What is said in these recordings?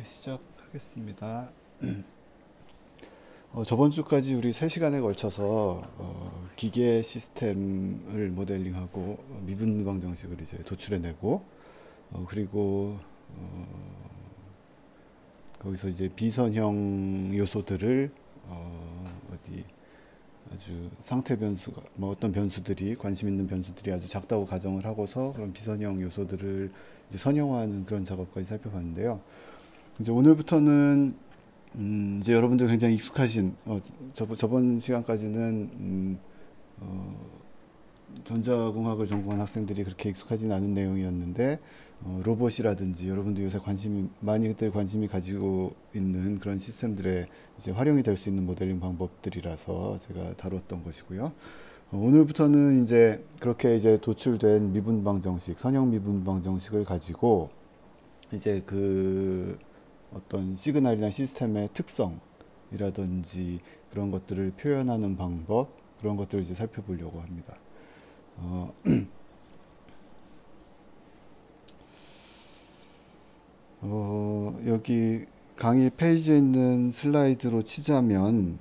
시작하겠습니다. 저번 주까지 우리 3시간에 걸쳐서 기계 시스템을 모델링하고 미분 방정식을 이제 도출해내고 그리고 거기서 이제 비선형 요소들을 어디 아주 상태 변수가 뭐 어떤 변수들이 관심 있는 변수들이 아주 작다고 가정을 하고서 그런 비선형 요소들을 이제 선형화하는 그런 작업까지 살펴봤는데요. 이제 오늘부터는 이제 여러분들 굉장히 익숙하신 저번 시간까지는 전자공학을 전공한 학생들이 그렇게 익숙하진 않은 내용이었는데 로봇이라든지 여러분들 요새 많이들 관심이 가지고 있는 그런 시스템들에 이제 활용이 될 수 있는 모델링 방법들이라서 제가 다뤘던 것이고요. 오늘부터는 이제 그렇게 이제 도출된 미분 방정식, 선형 미분 방정식을 가지고 이제 그 어떤 시그널이나 시스템의 특성이라든지 그런 것들을 표현하는 방법, 그런 것들을 이제 살펴보려고 합니다. 여기 강의 페이지에 있는 슬라이드로 치자면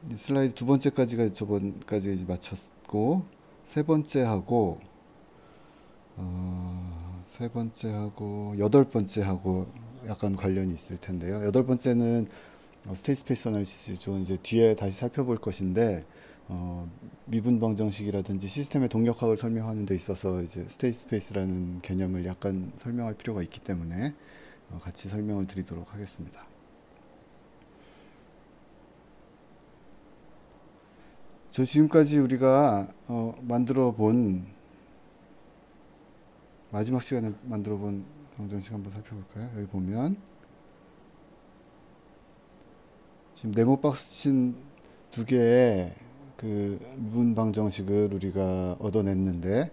이 슬라이드 두 번째까지가 저번까지 이제 마쳤고 세 번째하고 여덟 번째하고 약간 관련이 있을 텐데요. 여덟 번째는 스테이트 스페이스 어널리시스 좀 이제 뒤에 다시 살펴볼 것인데 미분 방정식이라든지 시스템의 동력학을 설명하는 데 있어서 이제 스테이트 스페이스라는 개념을 약간 설명할 필요가 있기 때문에 같이 설명을 드리도록 하겠습니다. 저 지금까지 우리가 마지막 시간에 만들어 본 방정식 한번 살펴볼까요? 여기 보면 지금 네모 박스 친 두 개의 그 미분 방정식을 우리가 얻어냈는데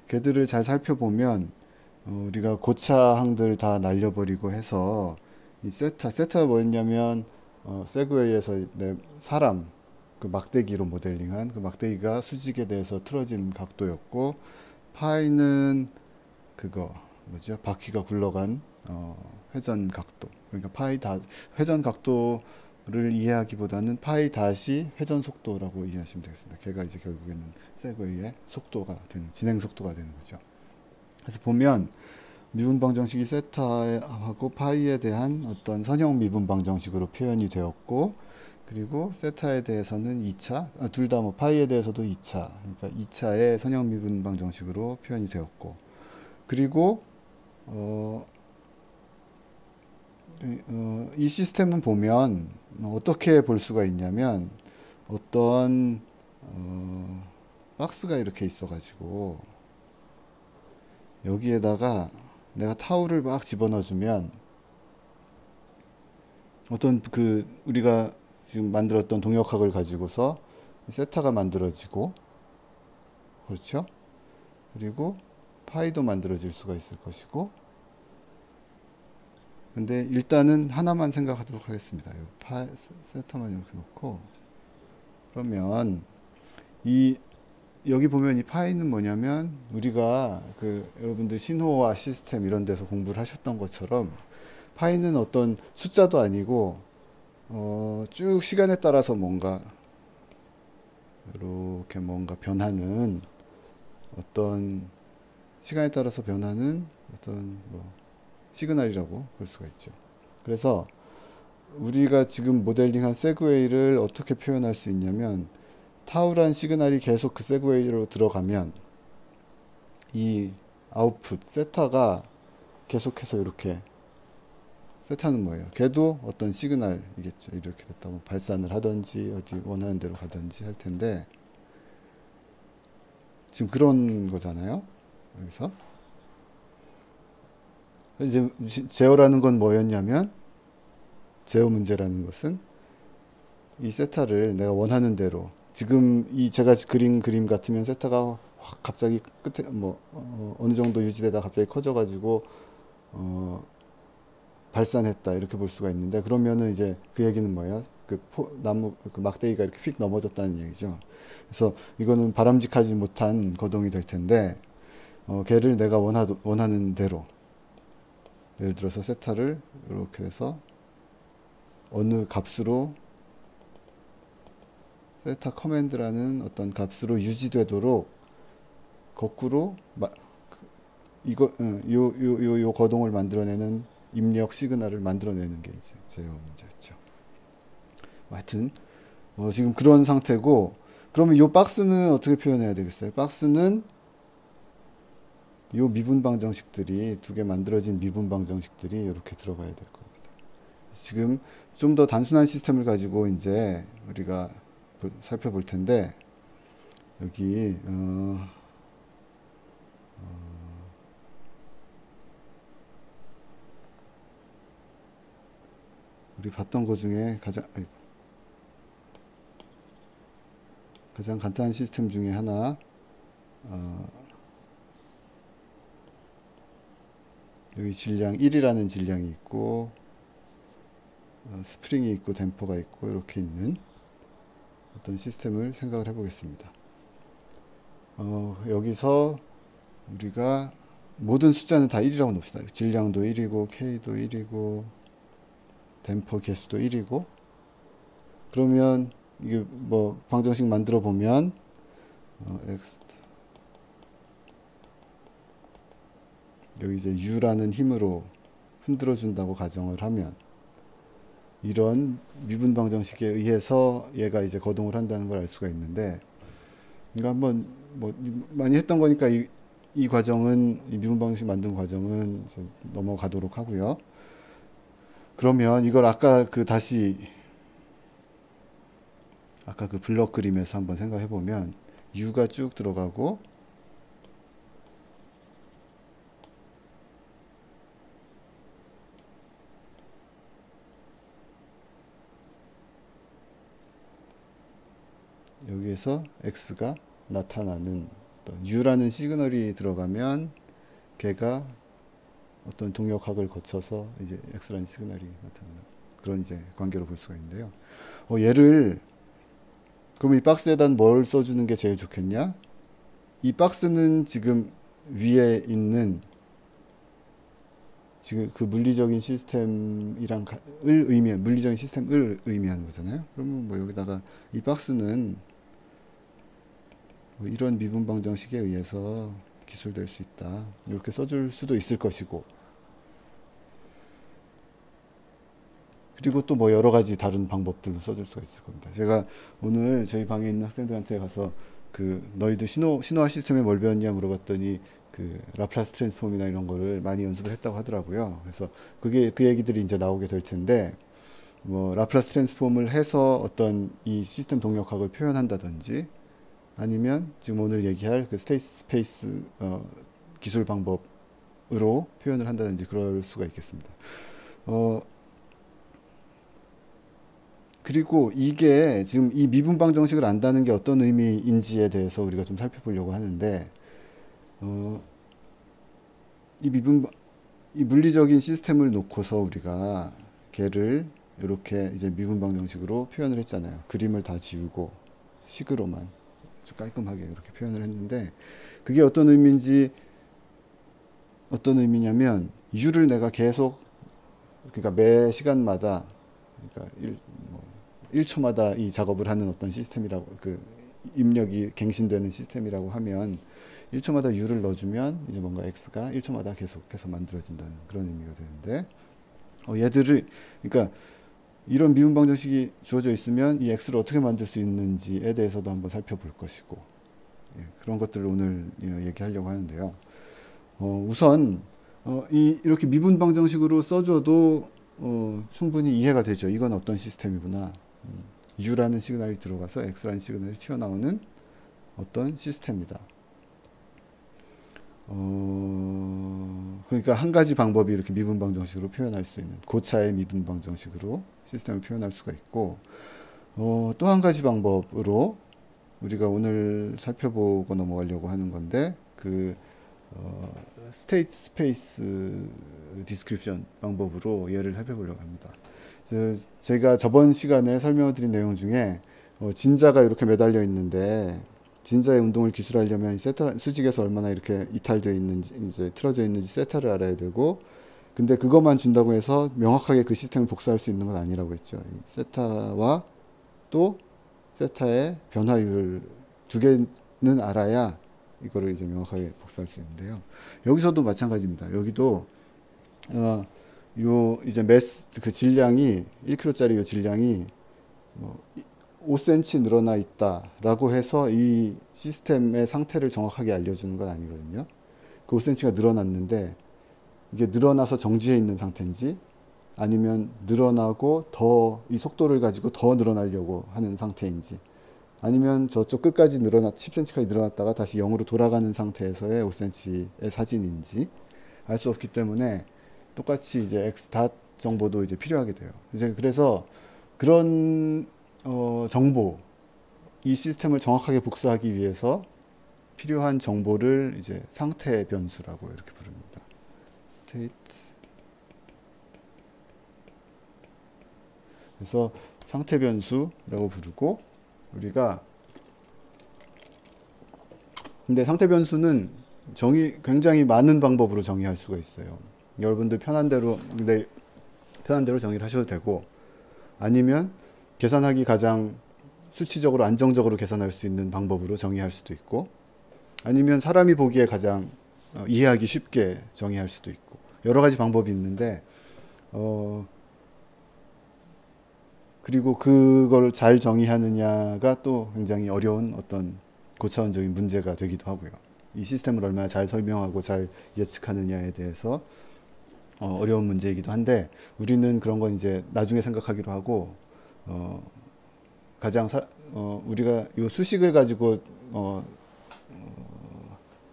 걔들을 잘 살펴보면 우리가 고차항들 다 날려버리고 해서 이 세타가 뭐였냐면 세그웨이에서 사람 그 막대기로 모델링한 그 막대기가 수직에 대해서 틀어진 각도였고 파이는 그거 뭐죠? 바퀴가 굴러간 회전 각도. 그러니까 회전 각도를 이해하기보다는 파이 다시 회전 속도라고 이해하시면 되겠습니다. 걔가 이제 결국에는 세그웨이의 진행 속도가 되는 거죠. 그래서 보면 미분 방정식이 세타하고 파이에 대한 어떤 선형 미분 방정식으로 표현이 되었고, 그리고 세타에 대해서는 2차, 둘 다 뭐 파이에 대해서도 2차, 그러니까 2차의 선형 미분 방정식으로 표현이 되었고, 그리고 이 시스템은 보면 어떻게 볼 수가 있냐면 어떤 박스가 이렇게 있어가지고 여기에다가 내가 타울을 막 집어넣어주면 어떤 우리가 지금 만들었던 동력학을 가지고서 세타가 만들어지고, 그렇죠? 그리고 파이도 만들어질 수가 있을 것이고, 근데 일단은 하나만 생각하도록 하겠습니다. 세타만 이렇게 놓고, 그러면 여기 보면 이 파이는 뭐냐면 우리가 여러분들 신호와 시스템 이런 데서 공부를 하셨던 것처럼 파이는 어떤 숫자도 아니고 쭉 시간에 따라서 이렇게 뭔가 변하는 시간에 따라서 변하는 어떤 시그널이라고 볼 수가 있죠. 그래서 우리가 지금 모델링한 세그웨이를 어떻게 표현할 수 있냐면 타우란 시그널이 계속 그 세그웨이로 들어가면 이 아웃풋 세타가 계속해서 이렇게, 세타는 뭐예요? 걔도 어떤 시그널이겠죠. 이렇게 됐다 뭐 발산을 하든지 어디 원하는 대로 가든지 할 텐데 지금 그런 거잖아요. 여기서 이제 제어라는 건 뭐였냐면, 제어 문제라는 것은 이 세타를 내가 원하는 대로, 지금 제가 그린 그림 같으면 세타가 확 갑자기 끝에 어느 정도 유지되다 갑자기 커져가지고 발산했다 이렇게 볼 수가 있는데, 그러면은 이제 그 얘기는 뭐예요? 나무 막대기가 이렇게 휙 넘어졌다는 얘기죠. 그래서 이거는 바람직하지 못한 거동이 될 텐데 걔를 내가 원하는 대로 예를 들어서 세타를 이렇게 해서 어느 값으로 세타 커맨드라는 어떤 값으로 유지되도록 거꾸로 요 거동을 만들어내는 입력 시그널을 만들어내는 게 이제 제어 문제였죠. 하여튼 지금 그런 상태고, 그러면 이 박스는 어떻게 표현해야 되겠어요? 박스는 이 미분 방정식들이 두 개 만들어진 미분 방정식들이 이렇게 들어가야 될 겁니다. 지금 좀 더 단순한 시스템을 가지고 이제 우리가 살펴볼 텐데, 여기 우리 봤던 것 중에 가장 간단한 시스템 중에 하나, 여기 질량 1이라는 질량이 있고 스프링이 있고 댐퍼가 있고 이렇게 있는 어떤 시스템을 생각을 해 보겠습니다. 여기서 우리가 모든 숫자는 다 1이라고 놉시다. 질량도 1이고 K도 1이고 댐퍼 개수도 1이고, 그러면 이게 뭐 방정식 만들어 보면 X 여기 이제 U라는 힘으로 흔들어 준다고 가정을 하면 이런 미분 방정식에 의해서 얘가 이제 거동을 한다는 걸 알 수가 있는데, 이거 한번 뭐 많이 했던 거니까 이 과정은, 이 미분 방정식 만든 과정은 이제 넘어가도록 하고요. 그러면 이걸 아까 그 블럭 그림에서 한번 생각해 보면 U가 쭉 들어가고 여기에서 X가 나타나는 U라는 시그널이 들어가면 걔가 어떤 동력학을 거쳐서 이제 X라는 시그널이 나타나는 그런 이제 관계로 볼 수가 있는데요. 얘를 그러면 이 박스에다 뭘 써주는 게 제일 좋겠냐? 이 박스는 지금 위에 있는 지금 그 물리적인 시스템이랑 물리적인 시스템을 의미하는 거잖아요. 그러면 뭐 여기다가 이 박스는 뭐 이런 미분 방정식에 의해서 기술될 수 있다, 이렇게 써줄 수도 있을 것이고, 그리고 또 뭐 여러 가지 다른 방법들로 써줄 수가 있을 겁니다. 제가 오늘 저희 방에 있는 학생들한테 가서 너희들 신호화 시스템에 뭘 배웠냐 물어봤더니 라플라스 트랜스폼이나 이런 거를 많이 연습을 했다고 하더라고요. 그래서 그 얘기들이 이제 나오게 될 텐데, 뭐 라플라스 트랜스폼을 해서 어떤 이 시스템 동력학을 표현한다든지, 아니면 지금 오늘 얘기할 그 스테이트 스페이스 기술 방법으로 표현을 한다든지 그럴 수가 있겠습니다. 그리고 이게 지금 이 미분 방정식을 안다는 게 어떤 의미인지에 대해서 우리가 좀 살펴보려고 하는데, 이 물리적인 시스템을 놓고서 우리가 걔를 이렇게 이제 미분 방정식으로 표현을 했잖아요. 그림을 다 지우고 식으로만 아주 깔끔하게 이렇게 표현을 했는데, 그게 어떤 의미냐면 U를 내가 계속, 그러니까 매 시간마다, 그러니까 1초마다 이 작업을 하는 어떤 시스템이라고, 입력이 갱신되는 시스템이라고 하면 1초마다 U를 넣어주면 이제 뭔가 X가 1초마다 계속해서 만들어진다는 그런 의미가 되는데, 얘들을, 그러니까 이런 미분 방정식이 주어져 있으면 이 X를 어떻게 만들 수 있는지에 대해서도 한번 살펴볼 것이고, 그런 것들을 오늘 얘기하려고 하는데요. 우선 이렇게 미분 방정식으로 써줘도 충분히 이해가 되죠. 이건 어떤 시스템이구나. U라는 시그널이 들어가서 X라는 시그널이 튀어나오는 어떤 시스템이다. 그러니까 한 가지 방법이 이렇게 미분 방정식으로 표현할 수 있는, 고차의 미분 방정식으로 시스템을 표현할 수가 있고, 또 한 가지 방법으로 우리가 오늘 살펴보고 넘어가려고 하는 건데, 스테이트 스페이스 디스크립션 방법으로 얘를 살펴보려고 합니다. 제가 저번 시간에 설명을 드린 내용 중에 진자가 이렇게 매달려 있는데, 진자의 운동을 기술하려면 수직에서 얼마나 이렇게 이탈되어 있는지, 이제 틀어져 있는지 세타를 알아야 되고, 근데 그것만 준다고 해서 명확하게 그 시스템을 복사할 수 있는 건 아니라고 했죠. 이 세타와 또 세타의 변화율 두 개는 알아야 이거를 이제 명확하게 복사할 수 있는데요. 여기서도 마찬가지입니다. 여기도 요 이제 그 질량이 1kg짜리 요 질량이 뭐 5cm 늘어나 있다라고 해서 이 시스템의 상태를 정확하게 알려주는 건 아니거든요. 그 5cm가 늘어났는데 이게 늘어나서 정지해 있는 상태인지 아니면 늘어나고 더 이 속도를 가지고 더 늘어나려고 하는 상태인지 아니면 저쪽 끝까지 10cm까지 늘어났다가 다시 0으로 돌아가는 상태에서의 5cm의 사진인지 알 수 없기 때문에 똑같이 이제 x닷 정보도 이제 필요하게 돼요. 이제 그래서 그런 정보, 이 시스템을 정확하게 복사하기 위해서 필요한 정보를 이제 상태 변수라고 이렇게 부릅니다. state. 그래서 상태 변수라고 부르고 우리가 근데 상태 변수는 굉장히 많은 방법으로 정의할 수가 있어요. 여러분들 편한 대로 정의를 하셔도 되고 아니면 계산하기 가장 수치적으로 안정적으로 계산할 수 있는 방법으로 정의할 수도 있고 아니면 사람이 보기에 가장 이해하기 쉽게 정의할 수도 있고 여러 가지 방법이 있는데 그리고 그걸 잘 정의하느냐가 또 굉장히 어려운 어떤 고차원적인 문제가 되기도 하고요. 이 시스템을 얼마나 잘 설명하고 잘 예측하느냐에 대해서 어려운 문제이기도 한데 우리는 그런 건 이제 나중에 생각하기로 하고 우리가 이 수식을 가지고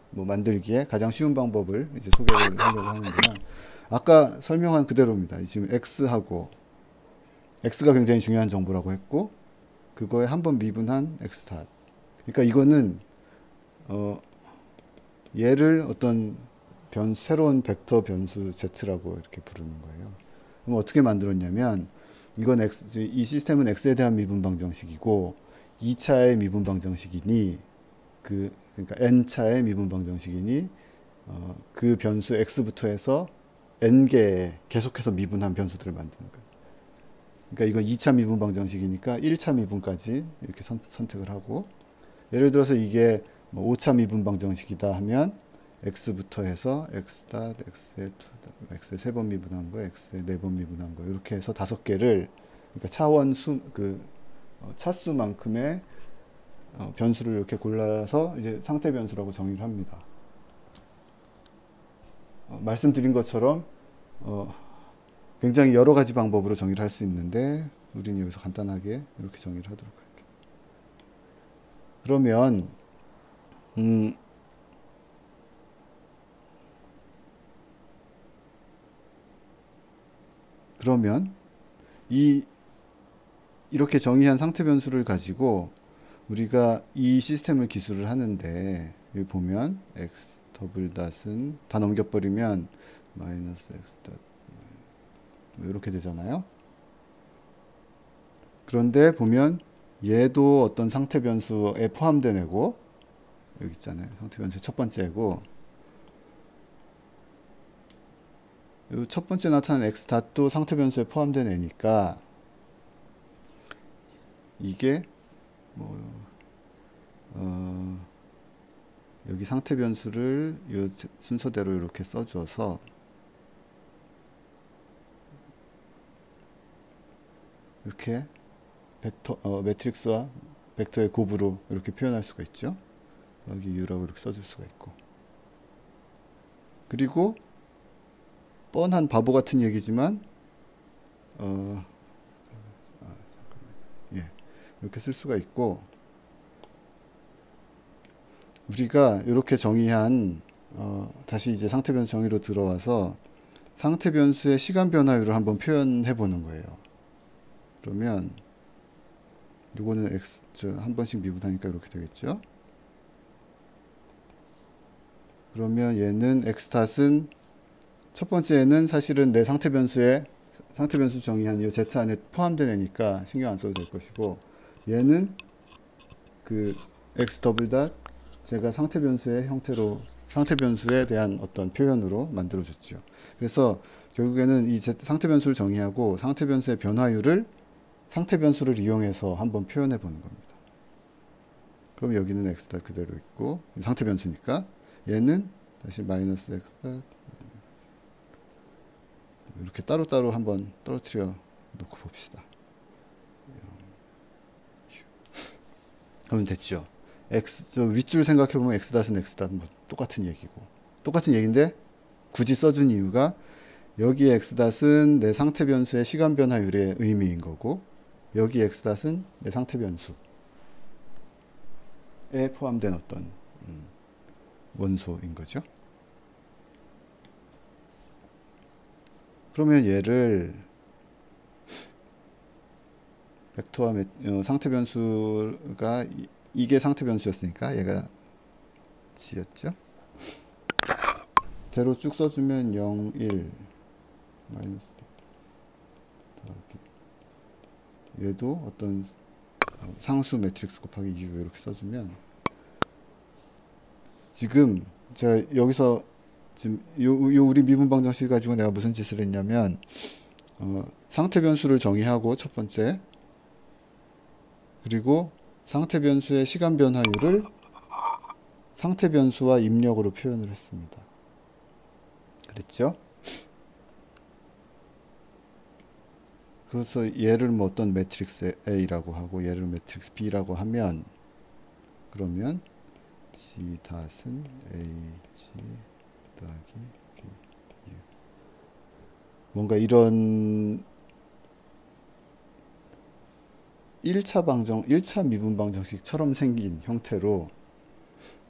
뭐 만들기에 가장 쉬운 방법을 이제 소개를 하려고 하는데요. 아까 설명한 그대로입니다. 지금 x가 굉장히 중요한 정보라고 했고 그거에 한번 미분한 x닷. 그러니까 이거는 얘를 어떤 새로운 벡터 변수 z라고 이렇게 부르는 거예요. 그럼 어떻게 만들었냐면 이 시스템은 x에 대한 미분 방정식이고 2차의 미분 방정식이니 그러니까 n차의 미분 방정식이니 그 변수 x부터 해서 n개 계속해서 미분한 변수들을 만드는 거예요. 그러니까 이건 2차 미분 방정식이니까 1차 미분까지 이렇게 선택을 하고 예를 들어서 이게 5차 미분 방정식이다 하면 x부터 해서 x닷, x에 2닷, x에 3번 미분한 거, x에 4번 미분한 거 이렇게 해서 5개를 그러니까 차수만큼의 변수를 이렇게 골라서 이제 상태 변수라고 정의를 합니다. 말씀드린 것처럼 굉장히 여러 가지 방법으로 정의를 할 수 있는데 우리는 여기서 간단하게 이렇게 정의를 하도록 할게요. 그러면 이렇게 정의한 상태 변수를 가지고 우리가 이 시스템을 기술을 하는데 여기 보면 x 더블 닷은 다 넘겨버리면 마이너스 x 닷 이렇게 되잖아요. 그런데 보면 얘도 어떤 상태 변수에 포함된 애고 여기 있잖아요. 상태 변수의 첫 번째고 이 첫 번째 나타난 x 닷도 상태 변수에 포함된 애니까 이게 여기 상태 변수를 이 순서대로 이렇게 써줘서 이렇게 매트릭스와 벡터의 곱으로 이렇게 표현할 수가 있죠. 여기 U라고 이렇게 써줄 수가 있고 그리고 뻔한 바보 같은 얘기지만 이렇게 쓸 수가 있고 우리가 이렇게 정의한 다시 이제 상태 변수 정의로 들어와서 상태 변수의 시간 변화율을 한번 표현해 보는 거예요. 그러면 이거는 한 번씩 미분하니까 이렇게 되겠죠. 그러면 얘는 x닷은 첫 번째는 사실은 내 상태 변수 정의한 이 z 안에 포함된 애니까 신경 안 써도 될 것이고 얘는 그 x 더블 닷 제가 상태 변수의 형태로 상태 변수에 대한 어떤 표현으로 만들어 줬죠. 그래서 결국에는 이 상태 변수를 정의하고 상태 변수의 변화율을 상태 변수를 이용해서 한번 표현해 보는 겁니다. 그럼 여기는 x 닷 그대로 있고 상태 변수니까 얘는 다시 마이너스 x 닷 이렇게 따로따로 한번 떨어뜨려 놓고 봅시다. 그러면 됐죠. 저 윗줄 생각해보면 x 닷은 x 닷 뭐 똑같은 얘기고 똑같은 얘기인데 굳이 써준 이유가 여기 x 닷은 내 상태 변수의 시간 변화율의 의미인 거고 여기 x 닷은 내 상태 변수에 포함된 어떤 원소인 거죠. 그러면 얘를 벡터와 상태 변수가 이게 상태 변수였으니까 얘가 g였죠. 대로 쭉 써주면 0, 1 마이너스 얘도 어떤 상수 매트릭스 곱하기 u 이렇게 써주면 지금 제가 여기서 지금 요 우리 미분 방정식 가지고 내가 무슨 짓을 했냐면 상태 변수를 정의하고 첫 번째 그리고 상태 변수의 시간 변화율을 상태 변수와 입력으로 표현을 했습니다. 그랬죠? 그래서 얘를 뭐 어떤 매트릭스 A라고 하고 얘를 매트릭스 B라고 하면 그러면 G 닷은 A, G 더하기 B, U 뭔가 이런 1차 미분 방정식처럼 생긴 형태로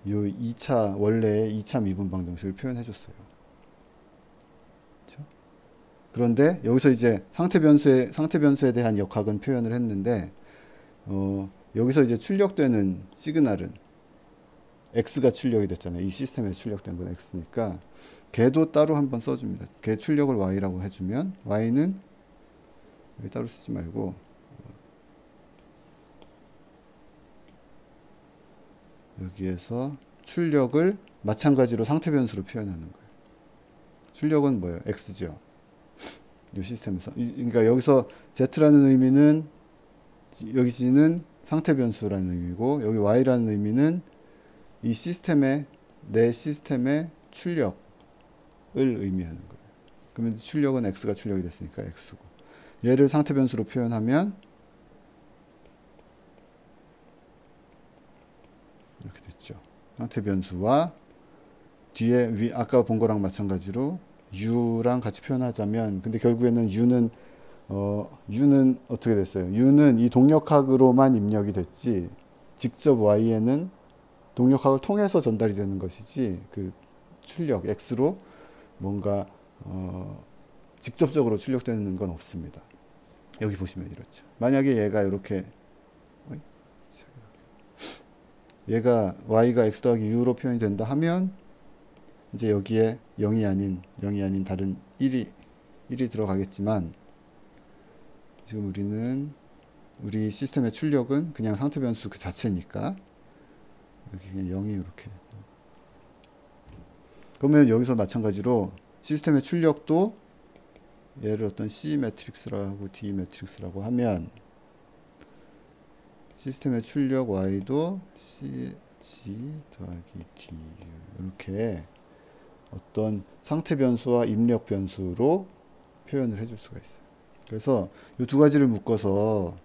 요 2차 원래의 2차 미분 방정식을 표현해 줬어요. 그렇죠? 그런데 여기서 이제 상태 변수에 대한 역학은 표현을 했는데 여기서 이제 출력되는 시그널은 x가 출력이 됐잖아요. 이 시스템에 출력된 건 x니까 걔도 따로 한번 써줍니다. 걔 출력을 y라고 해주면 y는 여기 따로 쓰지 말고 여기에서 출력을 마찬가지로 상태 변수로 표현하는 거예요. 출력은 뭐예요? x죠. 이 시스템에서. 그러니까 여기서 z라는 의미는 여기 g는 상태 변수라는 의미고 여기 y라는 의미는 이 시스템의 내 시스템의 출력을 의미하는 거예요. 그러면 출력은 x가 출력이 됐으니까 x고 얘를 상태 변수로 표현하면 이렇게 됐죠. 상태 변수와 뒤에 아까 본 거랑 마찬가지로 u랑 같이 표현하자면 근데 결국에는 u는 어떻게 됐어요? u는 이 동력학으로만 입력이 됐지 직접 y에는 동력학을 통해서 전달이 되는 것이지 그 출력 x로 뭔가 직접적으로 출력되는 건 없습니다. 여기 보시면 이렇죠. 만약에 얘가 이렇게 얘가 y가 x 더하기 u로 표현이 된다 하면 이제 여기에 0이 아닌 다른 1이 들어가겠지만 지금 우리 시스템의 출력은 그냥 상태 변수 그 자체니까 여기 그냥 0이 이렇게 그러면 여기서 마찬가지로 시스템의 출력도 얘를 어떤 C 매트릭스라고 D 매트릭스라고 하면 시스템의 출력 Y도 C, G 더하기 D 이렇게 어떤 상태 변수와 입력 변수로 표현을 해줄 수가 있어요. 그래서 이 두 가지를 묶어서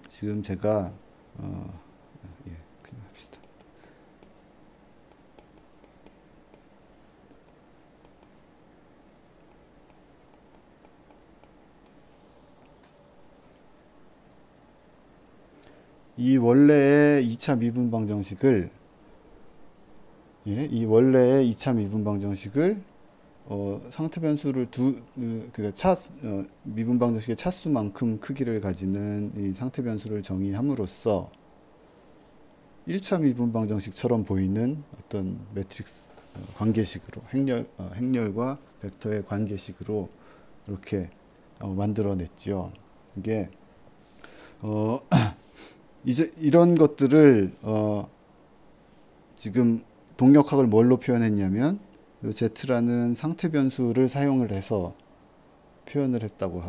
지금 제가 그냥 합시다. 이 원래의 2차 미분 방정식을 이 원래의 2차 미분 방정식을 상태 변수를 미분 방정식의 차수만큼 크기를 가지는 이 상태 변수를 정의함으로써 1차 미분 방정식처럼 보이는 어떤 매트릭스 관계식으로 행렬과 벡터의 관계식으로 이렇게 만들어냈죠. 이게 이제 이런 것들을 지금 동력학을 뭘로 표현했냐면 요 z라는 상태 변수를 사용을 해서 표현을 했고,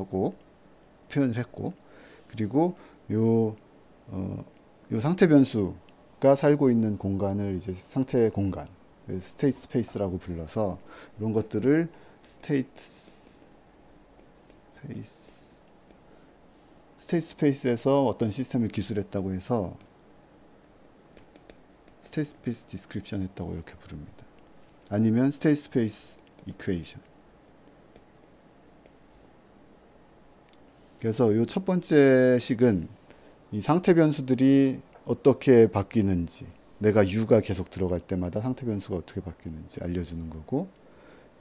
그리고 요, 요 상태 변수가 살고 있는 공간을 이제 상태 공간, 스테이트 스페이스라고 불러서 이런 것들을 스테이트 스페이스에서 어떤 시스템을 기술했다고 해서 스테이트 스페이스 디스크립션 했다고 이렇게 부릅니다. 아니면 스테이트 스페이스 이퀘이션. 그래서 이 첫 번째 식은 이 상태 변수들이 어떻게 바뀌는지, 내가 U가 계속 들어갈 때마다 상태 변수가 어떻게 바뀌는지 알려주는 거고,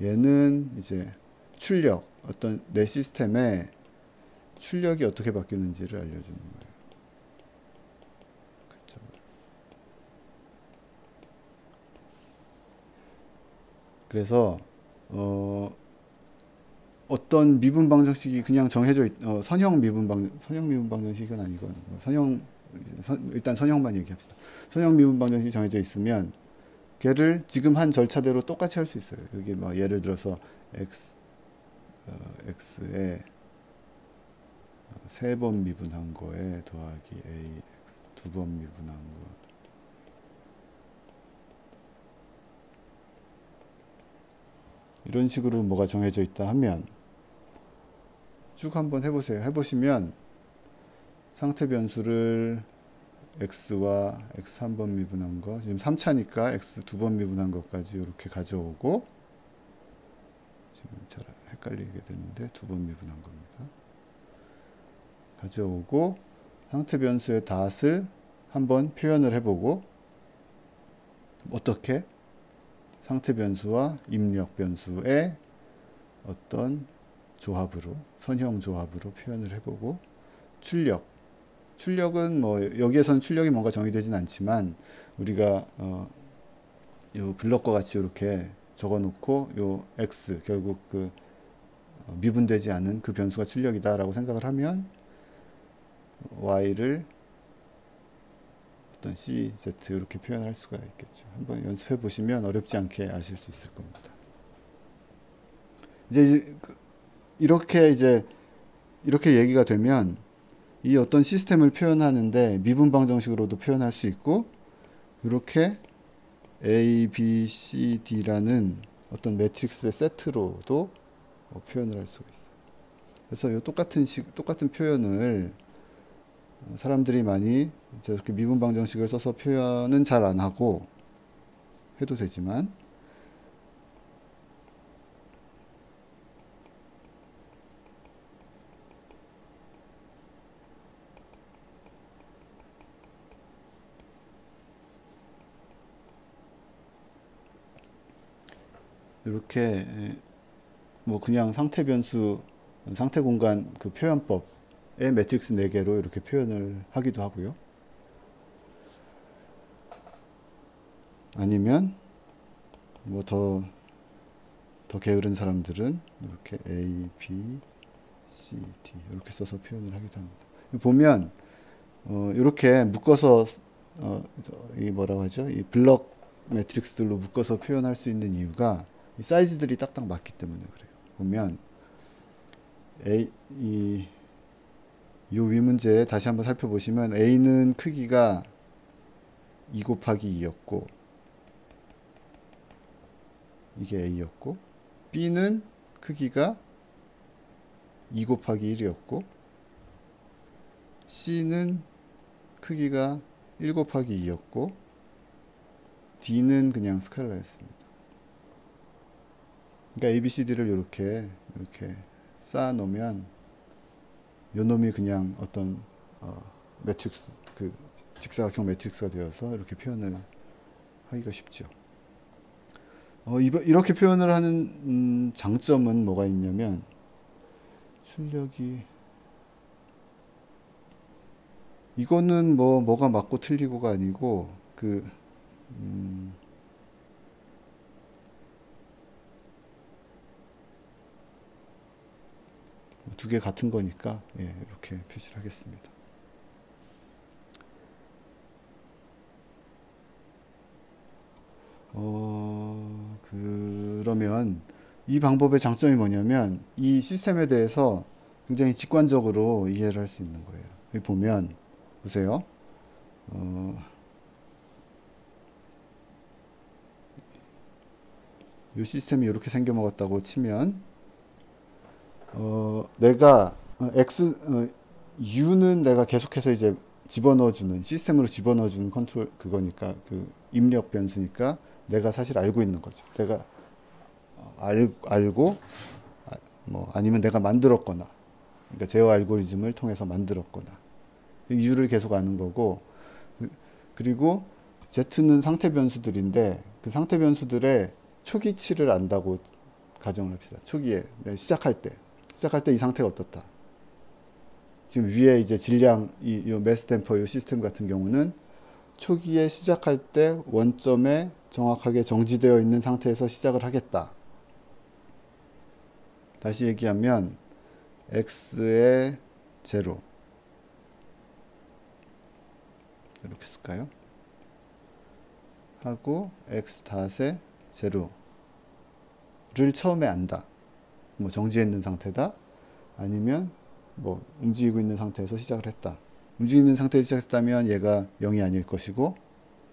얘는 이제 출력, 어떤 내 시스템의 출력이 어떻게 바뀌는지를 알려주는 거예요. 그렇죠. 그래서 어떤 미분 방정식이 그냥 정해져 선형 미분 방정식은 아니고 일단 선형만 얘기합시다. 선형 미분 방정식이 정해져 있으면 걔를 지금 한 절차대로 똑같이 할 수 있어요. 여기 뭐 예를 들어서 x에 3번 미분한 거에 더하기 ax 2번 미분한 거, 이런 식으로 뭐가 정해져 있다 하면 쭉 한번 해보세요. 해보시면 상태 변수를 x와 x 3번 미분한 거, 지금 3차니까 x 2번 미분한 것까지 이렇게 가져오고, 지금 잘 헷갈리게 되는데 2번 미분한 겁니다. 가져오고 상태 변수의 닷을 한번 표현을 해보고, 어떻게 상태 변수와 입력 변수의 어떤 조합으로, 선형 조합으로 표현을 해보고, 출력은 뭐 여기에서는 출력이 뭔가 정의되진 않지만 우리가 요 블럭과 같이 이렇게 적어놓고 요 x 결국 그 미분되지 않은 그 변수가 출력이다라고 생각을 하면 y를 어떤 c, z 이렇게 표현할 수가 있겠죠. 한번 연습해 보시면 어렵지 않게 아실 수 있을 겁니다. 이제 이렇게 얘기가 되면 이 어떤 시스템을 표현하는데 미분 방정식으로도 표현할 수 있고, 이렇게 A, B, C, D라는 어떤 매트릭스의 세트로도 표현을 할 수가 있어요. 그래서 이 똑같은 표현을 사람들이 많이 저렇게 미분 방정식을 써서 표현은 잘 안 하고 해도 되지만, 이렇게 뭐 그냥 상태 변수, 상태 공간 그 표현법의 매트릭스 4개로 이렇게 표현을 하기도 하고요. 아니면 뭐 더 게으른 사람들은 이렇게 A, B, C, D 이렇게 써서 표현을 하기도 합니다. 보면 이렇게 묶어서 이 뭐라고 하죠? 이 블럭 매트릭스들로 묶어서 표현할 수 있는 이유가 이 사이즈들이 딱딱 맞기 때문에 그래요. 보면 이 위 문제 다시 한번 살펴보시면 A는 크기가 2 곱하기 2였고, 이게 A였고, B는 크기가 2 곱하기 1이었고, C는 크기가 1 곱하기 2였고, D는 그냥 스칼라였습니다. 그러니까 ABCD를 이렇게 쌓아 놓으면 요놈이 그냥 어떤 매트릭스, 그 직사각형 매트릭스가 되어서 이렇게 표현을 하기가 쉽죠. 이렇게 표현을 하는 장점은 뭐가 있냐면, 출력이 이거는 뭐가 맞고 틀리고가 아니고 두 개 같은 거니까 이렇게 표시를 하겠습니다. 그러면 이 방법의 장점이 뭐냐면 이 시스템에 대해서 굉장히 직관적으로 이해를 할 수 있는 거예요. 여기 보면 보세요. 이 시스템이 이렇게 생겨 먹었다고 치면 내가 U는 내가 계속해서 이제 집어넣어주는 시스템으로 집어넣어주는 컨트롤 그거니까 그 입력 변수니까 내가 사실 알고 있는 거죠. 내가 알고 뭐 아니면 내가 만들었거나 그러니까 제어 알고리즘을 통해서 만들었거나 U를 계속 아는 거고 그리고 Z는 상태 변수들인데 그 상태 변수들의 초기치를 안다고 가정을 합시다. 초기에 시작할 때 이 상태가 어떻다. 지금 위에 이제 질량 이 매스템퍼 이 시스템 같은 경우는 초기에 시작할 때 원점에 정확하게 정지되어 있는 상태에서 시작을 하겠다. 다시 얘기하면 x의 제로 이렇게 쓸까요? 하고 x 닷의 제로를 처음에 안다. 뭐 정지해 있는 상태다. 아니면 뭐 움직이고 있는 상태에서 시작을 했다. 움직이는 상태에서 시작했다면 얘가 0이 아닐 것이고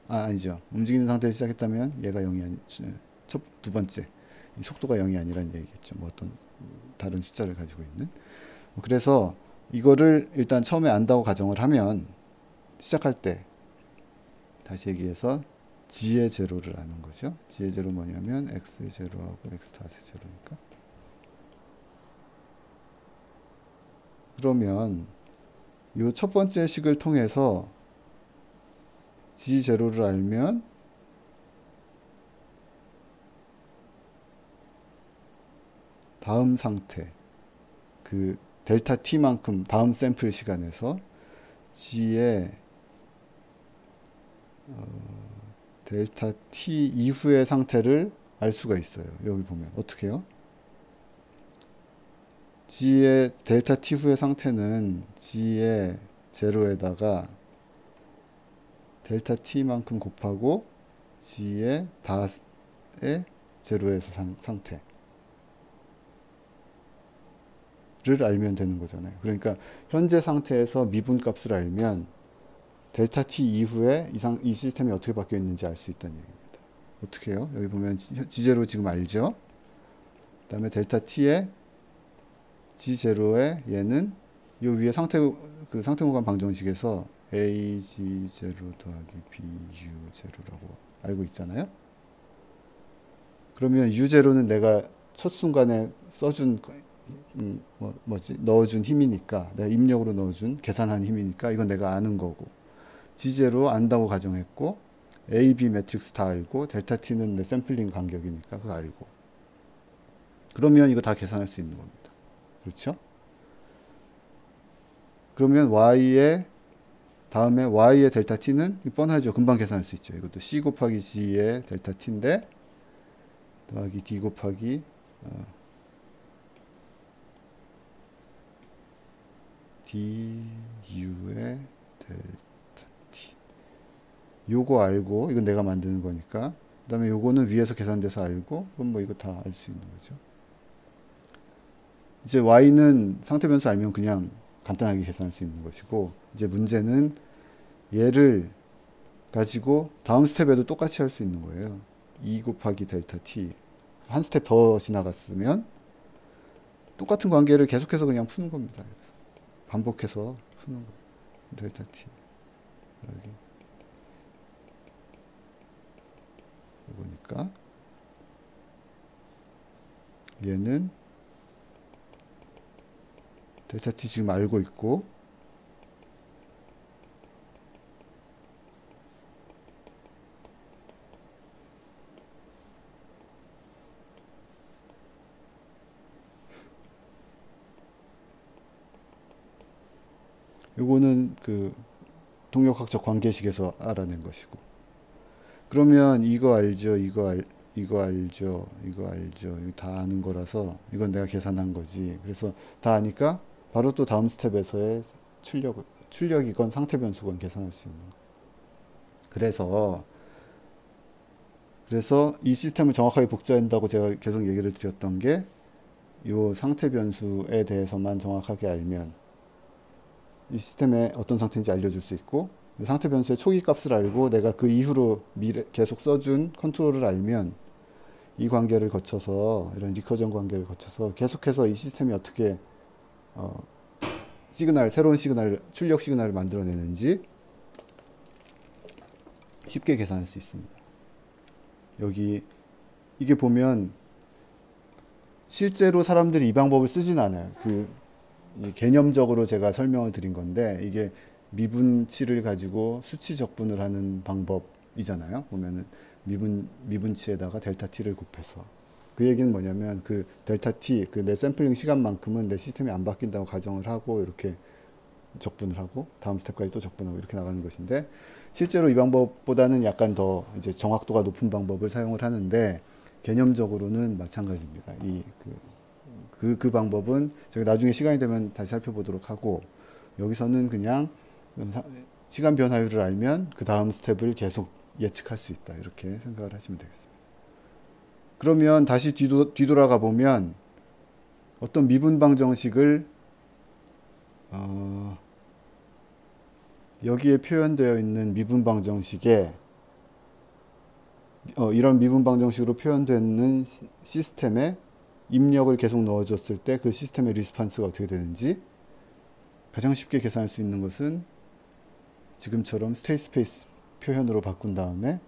아니죠. 움직이는 상태에서 시작했다면 얘가 0이 아니 두 번째 속도가 0이 아니라는 얘기겠죠. 뭐 어떤 다른 숫자를 가지고 있는. 그래서 이거를 일단 처음에 안다고 가정을 하면 시작할 때 다시 얘기해서 g의 제로를 아는 거죠. g의 제로 뭐냐면 x의 제로하고 x 닷의 제로니까. 그러면 이 첫 번째 식을 통해서 g 제로를 알면 다음 상태 그 델타 t만큼 다음 샘플 시간에서 g의 델타 t 이후의 상태를 알 수가 있어요. 여기 보면 어떻게 해요? g의 델타 t 후의 상태는 g의 제로에다가 델타 t만큼 곱하고 g의 닷의 제로에서 상태를 알면 되는 거잖아요. 그러니까 현재 상태에서 미분값을 알면 델타 t 이후에 이 시스템이 어떻게 바뀌어 있는지 알 수 있다는 얘기입니다. 어떻게 해요? 여기 보면 g0 지금 알죠? 그 다음에 델타 t의 g0에 얘는 요 위에 상태 공간 방정식에서 ag0 더하기 bu0라고 알고 있잖아요. 그러면 u0는 내가 첫 순간에 써준 넣어준 힘이니까 내가 입력으로 넣어준 계산한 힘이니까 이건 내가 아는 거고 g0 안다고 가정했고 a, b 매트릭스 다 알고 델타 t는 내 샘플링 간격이니까 그거 알고 그러면 이거 다 계산할 수 있는 겁니다. 그렇죠? 그러면 y의 다음에 y의 델타 t는 뻔하죠. 금방 계산할 수 있죠. 이것도 c 곱하기 g의 델타 t인데 더하기 d 곱하기 du의 델타 t 요거 알고 이건 내가 만드는 거니까 그 다음에 요거는 위에서 계산돼서 알고 그럼 뭐 이거 다 알 수 있는 거죠. 이제 y는 상태 변수 알면 그냥 간단하게 계산할 수 있는 것이고 이제 문제는 얘를 가지고 다음 스텝에도 똑같이 할 수 있는 거예요. 2 곱하기 델타 t 한 스텝 더 지나갔으면 똑같은 관계를 계속해서 그냥 푸는 겁니다. 반복해서 푸는 거예요. 델타 t 여기 이거니까 얘는 델타 t 지금 알고 있고 요거는 그 동력학적 관계식에서 알아낸 것이고 그러면 이거 알죠 이거 알죠 이거 다 아는 거라서 이건 내가 계산한 거지. 그래서 다 아니까 바로 또 다음 스텝에서의 출력이건 상태 변수건 계산할 수 있는 거. 그래서 그래서 이 시스템을 정확하게 복제한다고 제가 계속 얘기를 드렸던 게 이 상태 변수에 대해서만 정확하게 알면 이 시스템의 어떤 상태인지 알려줄 수 있고, 상태 변수의 초기 값을 알고 내가 그 이후로 계속 써준 컨트롤을 알면 이 관계를 거쳐서, 이런 리커전 관계를 거쳐서 계속해서 이 시스템이 어떻게 새로운 시그널, 출력 시그널을 만들어내는지 쉽게 계산할 수 있습니다. 여기 이게 보면 실제로 사람들이 이 방법을 쓰진 않아요. 개념적으로 제가 설명을 드린 건데, 이게 미분치를 가지고 수치 적분을 하는 방법이잖아요. 보면은 미분치에다가 델타 t를 곱해서, 그 얘기는 뭐냐면 그 델타 t, 내 샘플링 시간만큼은 내 시스템이 안 바뀐다고 가정을 하고 이렇게 적분을 하고 다음 스텝까지 또 적분하고 이렇게 나가는 것인데, 실제로 이 방법보다는 약간 더 이제 정확도가 높은 방법을 사용을 하는데, 개념적으로는 마찬가지입니다. 그 방법은 저희 나중에 시간이 되면 다시 살펴보도록 하고, 여기서는 그냥 시간 변화율을 알면 그 다음 스텝을 계속 예측할 수 있다, 이렇게 생각을 하시면 되겠습니다. 그러면 다시 뒤돌아가 보면 어떤 미분방 정식을 여기에 표현되어 있는 미분방 정식에 이런 미분방 정식으로 표현되는 시스템에 입력을 계속 넣어줬을 때 그 시스템의 리스판스가 어떻게 되는지 가장 쉽게 계산할 수 있는 것은 지금처럼 스테이트 스페이스 표현으로 바꾼 다음에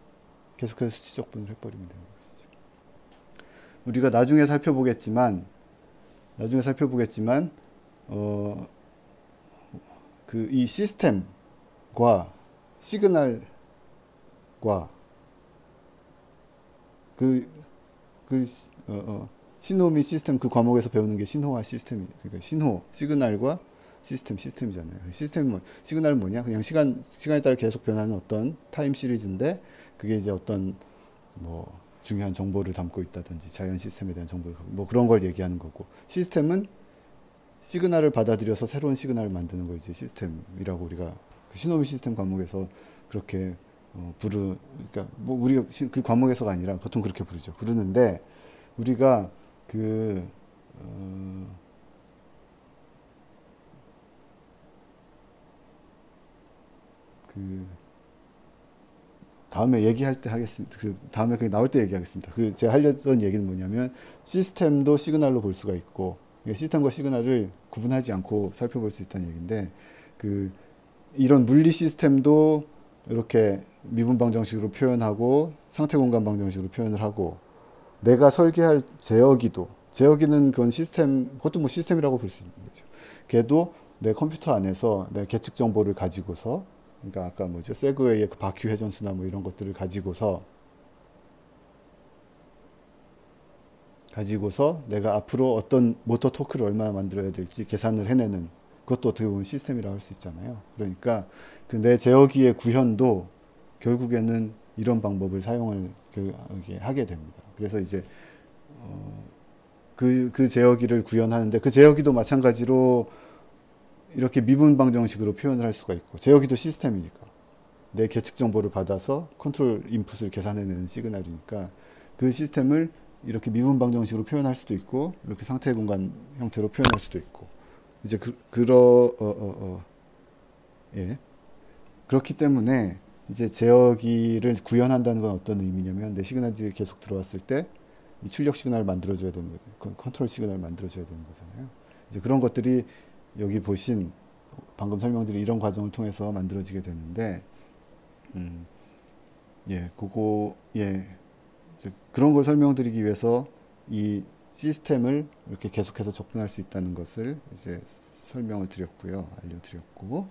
계속해서 수치 적분을 해버리면 되는 것이죠. 우리가 나중에 살펴보겠지만 이 시스템과 시그널과 신호 및 시스템, 그 과목에서 배우는 게 신호와 시스템이, 그러니까 신호, 시그널과 시스템이잖아요. 시그널은 뭐냐? 그냥 시간에 따라 계속 변하는 어떤 타임 시리즈인데, 그게 이제 어떤 중요한 정보를 담고 있다든지 자연 시스템에 대한 정보를 그런 걸 얘기하는 거고, 시스템은 시그널을 받아들여서 새로운 시그널을 만드는 걸 이제 시스템이라고 우리가 신호 및 시스템 과목에서 그렇게 그러니까 우리가 그 과목에서가 아니라 보통 그렇게 부르는데, 우리가 다음에 얘기할 때 하겠습니다. 다음에 그게 나올 때 얘기하겠습니다. 제가 하려던 얘기는 뭐냐면, 시스템도 시그널로 볼 수가 있고, 시스템과 시그널을 구분하지 않고 살펴볼 수 있다는 얘기인데, 이런 물리 시스템도 이렇게 미분방 정식으로 표현하고 상태 공간 방정식으로 표현을 하고, 내가 설계할 제어기는 그건 그것도 시스템이라고 볼 수 있는 거죠. 걔도 내 컴퓨터 안에서 내 계측 정보를 가지고서, 그러니까 아까 세그웨이의 그 바퀴 회전수나 이런 것들을 가지고서 내가 앞으로 어떤 모터 토크를 얼마나 만들어야 될지 계산을 해내는, 그것도 어떻게 보면 시스템이라고 할 수 있잖아요. 그러니까 내 제어기의 구현도 결국에는 이런 방법을 사용을 하게 됩니다. 그래서 이제 그 제어기를 구현하는데, 그 제어기도 마찬가지로 이렇게 미분방 정식으로 표현을 할 수가 있고, 제어기도 시스템이니까 내 계측 정보를 받아서 컨트롤 인풋을 계산해내는 시그널이니까 그 시스템을 이렇게 미분방 정식으로 표현할 수도 있고, 이렇게 상태 공간 형태로 표현할 수도 있고, 이제 그렇기 때문에 이제 제어기를 구현한다는 건 어떤 의미냐면, 내 시그널들이 계속 들어왔을 때 이 출력 시그널을 만들어줘야 되는 거죠. 컨트롤 시그널을 만들어줘야 되는 거잖아요. 이제 그런 것들이 여기 보신 방금 설명드린 이런 과정을 통해서 만들어지게 되는데, 이제 그런 걸 설명드리기 위해서 이 시스템을 이렇게 계속해서 접근할 수 있다는 것을 이제 설명을 드렸고요, 알려드렸고,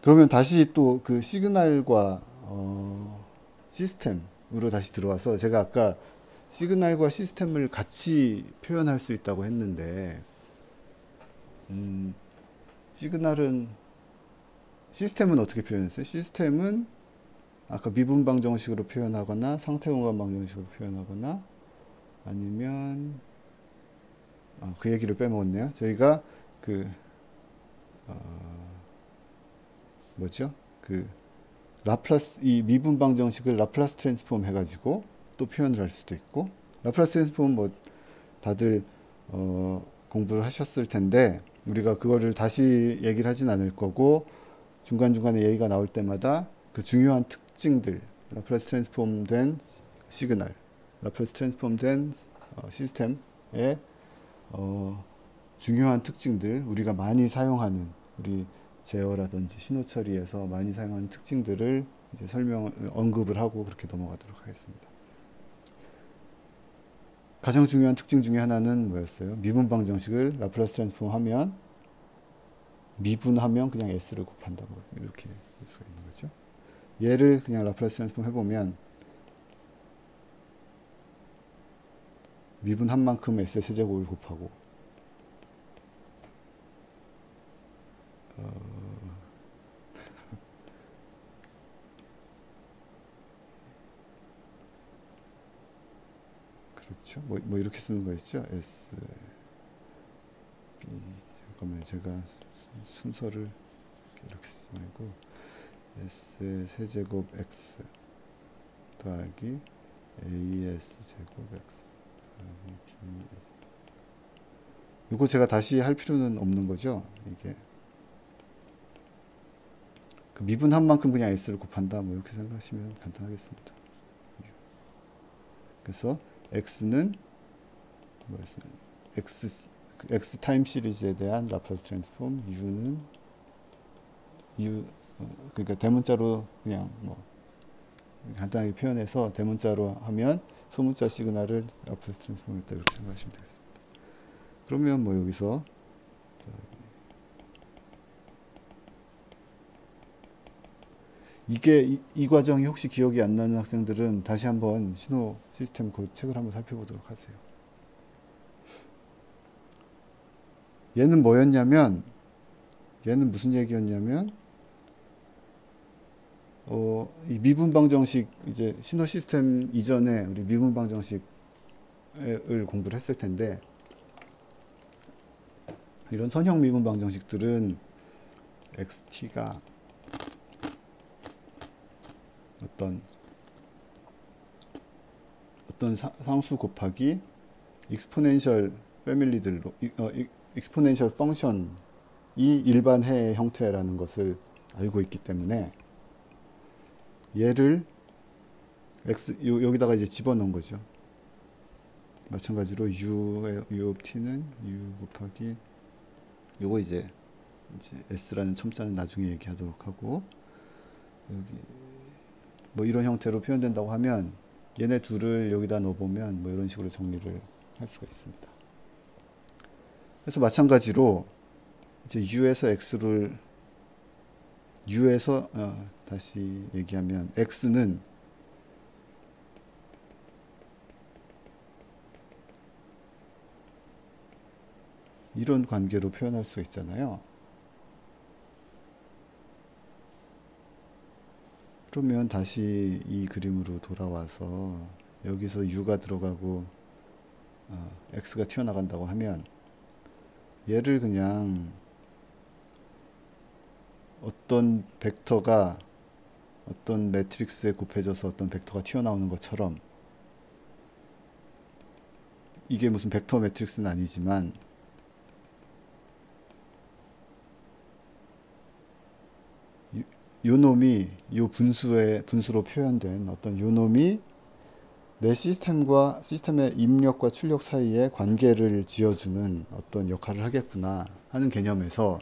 그러면 다시 또 그 시그널과 시스템으로 다시 들어와서, 제가 아까 시그널과 시스템을 같이 표현할 수 있다고 했는데, 시스템은 어떻게 표현했어요? 시스템은 아까 미분방 정식으로 표현하거나 상태 공간 방정식으로 표현하거나, 아니면 그 얘기를 빼먹었네요. 저희가 라플라스 이 미분 방정식을 라플라스 트랜스폼 해가지고 또 표현을 할 수도 있고 라플라스 트랜스폼은 뭐 다들 공부를 하셨을 텐데 우리가 그거를 다시 얘기를 하진 않을 거고 중간중간에 얘기가 나올 때마다 그 중요한 특징들 라플라스 트랜스폼 된 시그널 라플라스 트랜스폼 된 시스템의 중요한 특징들 우리가 많이 사용하는 우리 제어라든지 신호 처리에서 많이 사용하는 특징들을 이제 언급을 하고 그렇게 넘어가도록 하겠습니다. 가장 중요한 특징 중에 하나는 뭐였어요? 미분 방정식을 라플라스 트랜스폼 하면 미분하면 그냥 s를 곱한다 뭐 이렇게 볼 수가 있는 거죠. 얘를 그냥 라플라스 트랜스폼 해보면 미분한 만큼 s의 세제곱을 곱하고 그렇죠. 뭐 이렇게 쓰는 거였죠. S B 잠깐만 제가 순서를 이렇게 쓰지 말고 S의 세제곱 X 더하기 AS 제곱 X 더하기 BS 이거 제가 다시 할 필요는 없는 거죠. 이게 그 미분한 만큼 그냥 S를 곱한다 뭐 이렇게 생각하시면 간단하겠습니다. 그래서 X는 뭐였어요? X 타임 시리즈에 대한 라플라스 트랜스폼 U는 그러니까 대문자로 그냥 뭐 간단하게 표현해서 대문자로 하면 소문자 시그널을 라플라스 트랜스폼 했다 이렇게 생각하시면 되겠습니다. 그러면 뭐 여기서 이게 이 과정이 혹시 기억이 안 나는 학생들은 다시 한번 신호 시스템 그 책을 한번 살펴보도록 하세요. 얘는 뭐였냐면 얘는 무슨 얘기였냐면 이 미분 방정식 이제 신호 시스템 이전에 우리 미분 방정식을 공부를 했을 텐데 이런 선형 미분 방정식들은 xt가 어떤 상수 곱하기 익스포넨셜 패밀리들로 익스포넨셜 펑션이 일반 해의 형태라는 것을 알고 있기 때문에 얘를 여기다가 이제 집어넣은 거죠. 마찬가지로 u of t는 u 곱하기 요거 이제 s라는 첨자는 나중에 얘기하도록 하고 여기 뭐 이런 형태로 표현된다고 하면 얘네 둘을 여기다 넣어보면 뭐 이런 식으로 정리를 할 수가 있습니다. 그래서 마찬가지로 이제 u에서 다시 얘기하면 x는 이런 관계로 표현할 수 있잖아요. 그러면 다시 이 그림으로 돌아와서 여기서 u가 들어가고 x가 튀어나간다고 하면 얘를 그냥 어떤 벡터가 어떤 매트릭스에 곱해져서 어떤 벡터가 튀어나오는 것처럼 이게 무슨 벡터 매트릭스는 아니지만 요 놈이 요 분수로 표현된 어떤 요 놈이 내 시스템의 입력과 출력 사이에 관계를 지어주는 어떤 역할을 하겠구나 하는 개념에서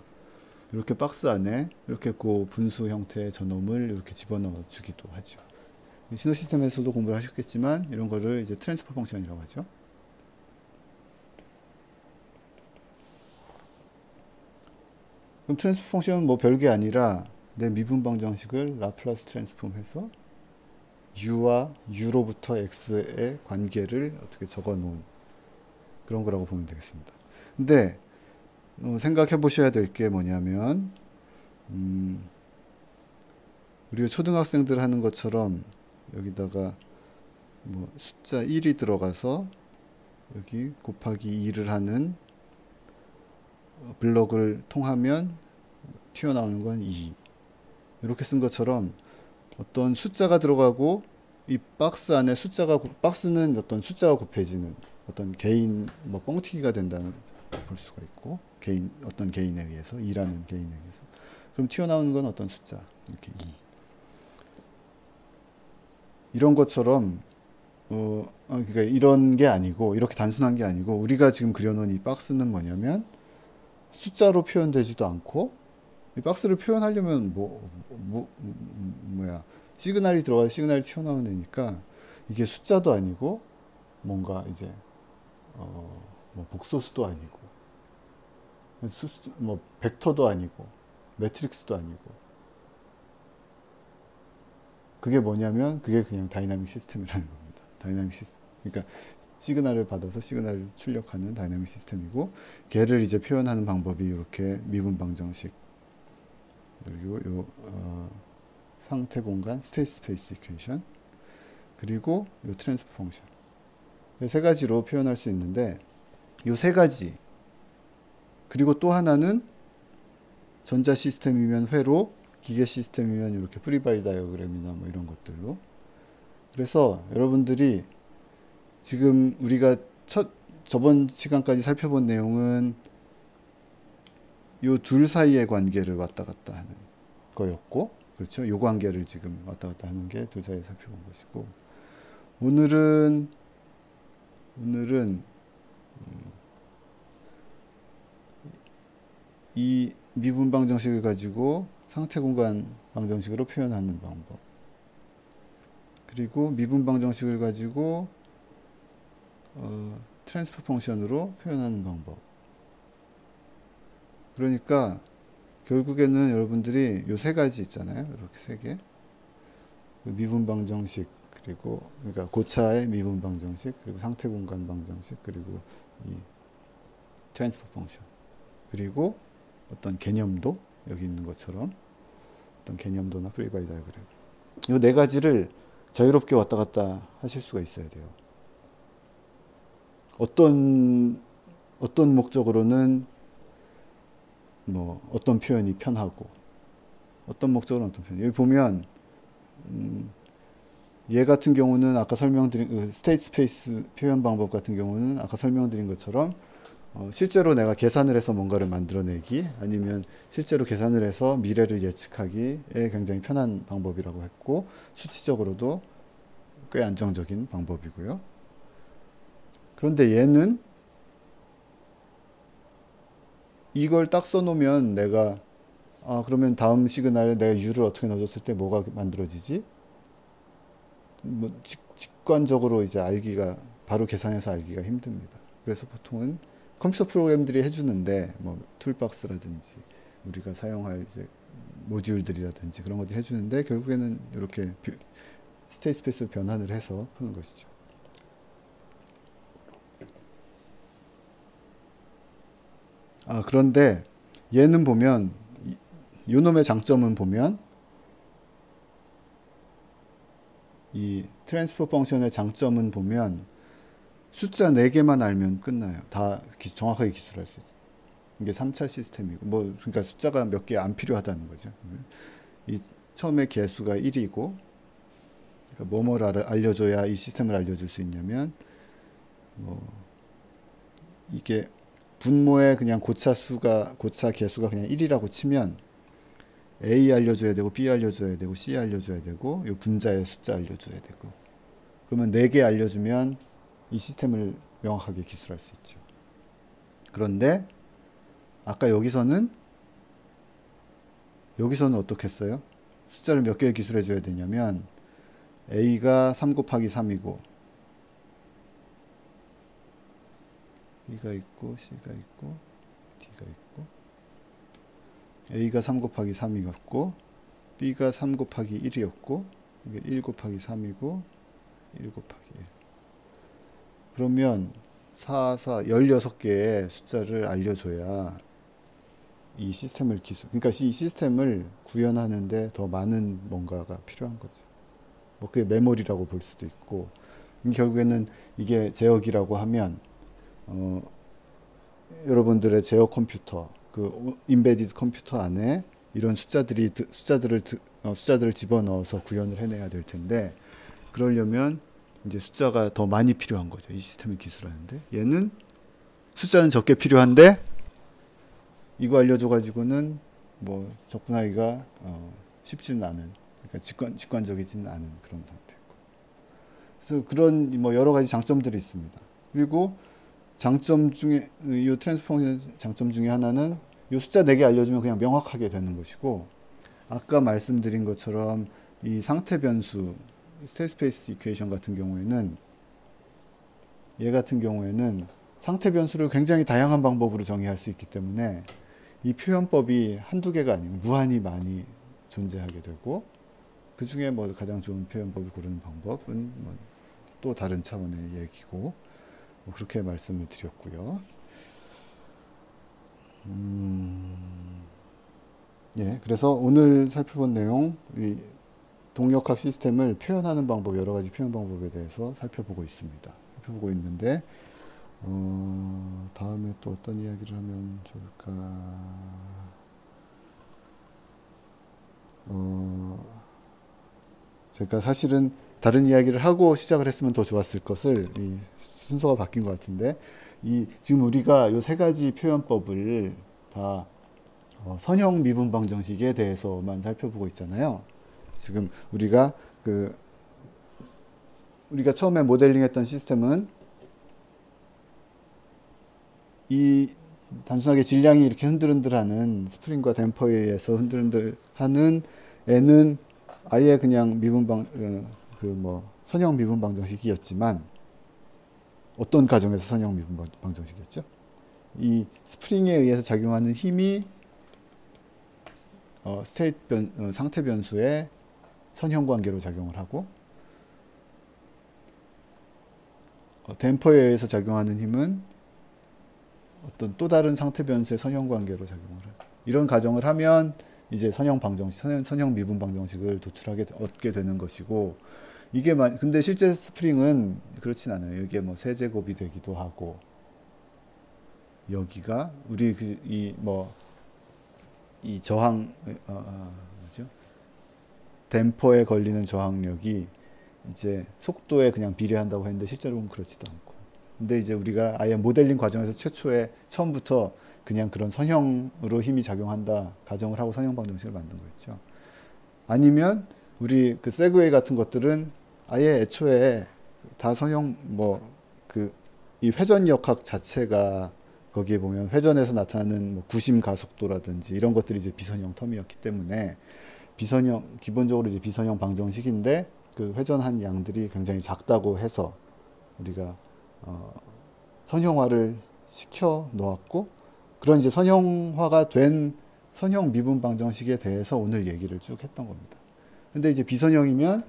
이렇게 박스 안에 이렇게 그 분수 형태의 저놈을 이렇게 집어넣어 주기도 하죠. 신호 시스템에서도 공부를 하셨겠지만 이런 거를 이제 트랜스퍼 펑션이라고 하죠. 그럼 트랜스퍼 펑션은 뭐 별게 아니라 내 미분 방정식을 라플라스 트랜스폼해서 u와 u로부터 x의 관계를 어떻게 적어 놓은 그런 거라고 보면 되겠습니다. 근데 생각해 보셔야 될 게 뭐냐면 우리가 초등학생들 하는 것처럼 여기다가 뭐 숫자 1이 들어가서 여기 곱하기 2를 하는 블럭을 통하면 튀어나오는 건 2 이렇게 쓴 것처럼 어떤 숫자가 들어가고 이 박스 안에 박스는 어떤 숫자가 곱해지는 어떤 개인 뭐 뻥튀기가 된다는 볼 수가 있고 어떤 개인에 의해서 일하는 개인에 의해서 그럼 튀어나오는 건 어떤 숫자 이렇게 이런 것처럼 그러니까 이런 게 아니고 이렇게 단순한 게 아니고 우리가 지금 그려놓은 이 박스는 뭐냐면 숫자로 표현되지도 않고 이 박스를 표현하려면 뭐야 시그널이 들어가서 시그널이 튀어나오면 되니까 이게 숫자도 아니고 뭔가 이제 뭐 복소수도 아니고 뭐 벡터도 아니고 매트릭스도 아니고 그게 뭐냐면 그게 그냥 다이나믹 시스템이라는 겁니다. 다이나믹 시스템. 그러니까 시그널을 받아서 시그널을 출력하는 다이나믹 시스템이고 걔를 이제 표현하는 방법이 이렇게 미분 방정식 그리고 상태 공간 스테이트 스페이스 이퀘이션 그리고 요 트랜스퍼 펑션 세 가지로 표현할 수 있는데 요 세 가지 그리고 또 하나는 전자 시스템이면 회로 기계 시스템이면 이렇게 프리바디 다이어그램이나 뭐 이런 것들로 그래서 여러분들이 지금 우리가 저번 시간까지 살펴본 내용은 요 둘 사이의 관계를 왔다 갔다 하는 거였고 그렇죠? 요 관계를 지금 왔다 갔다 하는 게 둘 사이에 살펴본 것이고 오늘은 이 미분 방정식을 가지고 상태 공간 방정식으로 표현하는 방법 그리고 미분 방정식을 가지고 트랜스퍼 펑션으로 표현하는 방법 그러니까 결국에는 여러분들이 요 세 가지 있잖아요. 이렇게 세 개 미분 방정식 그리고 그러니까 고차의 미분 방정식 그리고 상태 공간 방정식 그리고 이 트랜스퍼 펑션 그리고 어떤 개념도 여기 있는 것처럼 어떤 개념도나 프리바디 다이어그램 이 네 가지를 자유롭게 왔다 갔다 하실 수가 있어야 돼요. 어떤 목적으로는 뭐 어떤 표현이 편하고 어떤 목적으로는 어떤 표현 여기 보면 얘 같은 경우는 아까 설명드린 스테이트 스페이스 표현 방법 같은 경우는 아까 설명드린 것처럼 실제로 내가 계산을 해서 뭔가를 만들어내기 아니면 실제로 계산을 해서 미래를 예측하기에 굉장히 편한 방법이라고 했고 수치적으로도 꽤 안정적인 방법이고요. 그런데 얘는 이걸 딱 써놓으면 내가 그러면 다음 시그널에 내가 U를 어떻게 넣어줬을 때 뭐가 만들어지지? 뭐 직관적으로 이제 알기가 바로 계산해서 알기가 힘듭니다. 그래서 보통은 컴퓨터 프로그램들이 해주는데 뭐 툴박스라든지 우리가 사용할 이제 모듈들이라든지 그런 것들이 해주는데 결국에는 이렇게 스테이트 스페이스 변환을 해서 푸는 것이죠. 그런데 얘는 보면 요 놈의 장점은 보면 이 트랜스퍼 펑션의 장점은 보면 숫자 4개만 알면 끝나요. 다 정확하게 기술할 수 있어요. 이게 3차 시스템이고 그러니까 숫자가 몇 개 안 필요하다는 거죠. 이 처음에 개수가 1이고 그러니까 뭐뭐를 알려줘야 이 시스템을 알려줄 수 있냐면 이게 분모의 그냥 고차 개수가 그냥 1이라고 치면 A 알려줘야 되고 B 알려줘야 되고 C 알려줘야 되고 이 분자의 숫자 알려줘야 되고 그러면 4개 알려주면 이 시스템을 명확하게 기술할 수 있죠. 그런데 아까 여기서는 어떻게 했어요? 숫자를 몇 개 기술해 줘야 되냐면 A가 3 곱하기 3이고 B가 있고 C가 있고 D가 있고 A가 3 곱하기 3이었고 B가 3 곱하기 1이었고 이게 1 곱하기 3이고 1 곱하기 1 그러면 16개의 숫자를 알려줘야 이 시스템을 그러니까 이 시스템을 구현하는데 더 많은 뭔가가 필요한 거죠. 뭐 그게 메모리라고 볼 수도 있고 결국에는 이게 제어기라고 하면 여러분들의 제어 컴퓨터 그 인베디드 컴퓨터 안에 이런 숫자들을 집어넣어서 구현을 해내야 될 텐데, 그러려면 이제 숫자가 더 많이 필요한 거죠. 이 시스템을 기술하는데. 얘는 숫자는 적게 필요한데 이거 알려줘가지고는 뭐 접근하기가 쉽지는 않은, 그러니까 직관적이지는 않은 그런 상태고. 그래서 그런 뭐 여러 가지 장점들이 있습니다. 그리고 장점 중에, 이 트랜스포 펑션 장점 중에 하나는 이 숫자 4개 알려주면 그냥 명확하게 되는 것이고, 아까 말씀드린 것처럼 이 상태 변수 스테이트 스페이스 이퀘이션 같은 경우에는, 얘 같은 경우에는 상태 변수를 굉장히 다양한 방법으로 정의할 수 있기 때문에 이 표현법이 한두 개가 아니고 무한히 많이 존재하게 되고, 그 중에 뭐 가장 좋은 표현법을 고르는 방법은 뭐 또 다른 차원의 얘기고, 뭐 그렇게 말씀을 드렸고요. 예, 그래서 오늘 살펴본 내용, 이 동력학 시스템을 표현하는 방법, 여러 가지 표현 방법에 대해서 살펴보고 있습니다. 살펴보고 있는데, 다음에 또 어떤 이야기를 하면 좋을까? 제가 사실은 다른 이야기를 하고 시작을 했으면 더 좋았을 것을, 이 순서가 바뀐 것 같은데, 지금 우리가 이 3가지 표현법을 다 선형 미분 방정식에 대해서만 살펴보고 있잖아요. 지금 우리가 처음에 모델링했던 시스템은 이 단순하게 질량이 이렇게 흔들흔들하는 스프링과 댐퍼에 의해서 흔들흔들하는 애는 아예 그냥 선형 미분 방정식이었지만, 어떤 가정에서 선형 미분 방정식이었죠? 이 스프링에 의해서 작용하는 힘이 상태 변수의 선형 관계로 작용을 하고, 댐퍼에 의해서 작용하는 힘은 어떤 또 다른 상태 변수의 선형 관계로 작용을 해요. 이런 가정을 하면 이제 선형 미분 방정식을 얻게 되는 것이고, 근데 실제 스프링은 그렇진 않아요. 이게 뭐 세제곱이 되기도 하고, 여기가 이 저항, 뭐죠? 댐퍼에 걸리는 저항력이 이제 속도에 그냥 비례한다고 했는데 실제로는 그렇지도 않고. 근데 이제 우리가 아예 모델링 과정에서 처음부터 그냥 그런 선형으로 힘이 작용한다 가정을 하고 선형 방정식을 만든 거였죠. 아니면 우리 그 세그웨이 같은 것들은 아예 애초에 다 선형, 이 회전역학 자체가, 거기에 보면 회전에서 나타나는 뭐 구심 가속도라든지 이런 것들이 이제 비선형 텀이었기 때문에 기본적으로 이제 비선형 방정식인데, 그 회전한 양들이 굉장히 작다고 해서 우리가 선형화를 시켜 놓았고, 그런 이제 선형화가 된 선형 미분 방정식에 대해서 오늘 얘기를 쭉 했던 겁니다. 근데 이제 비선형이면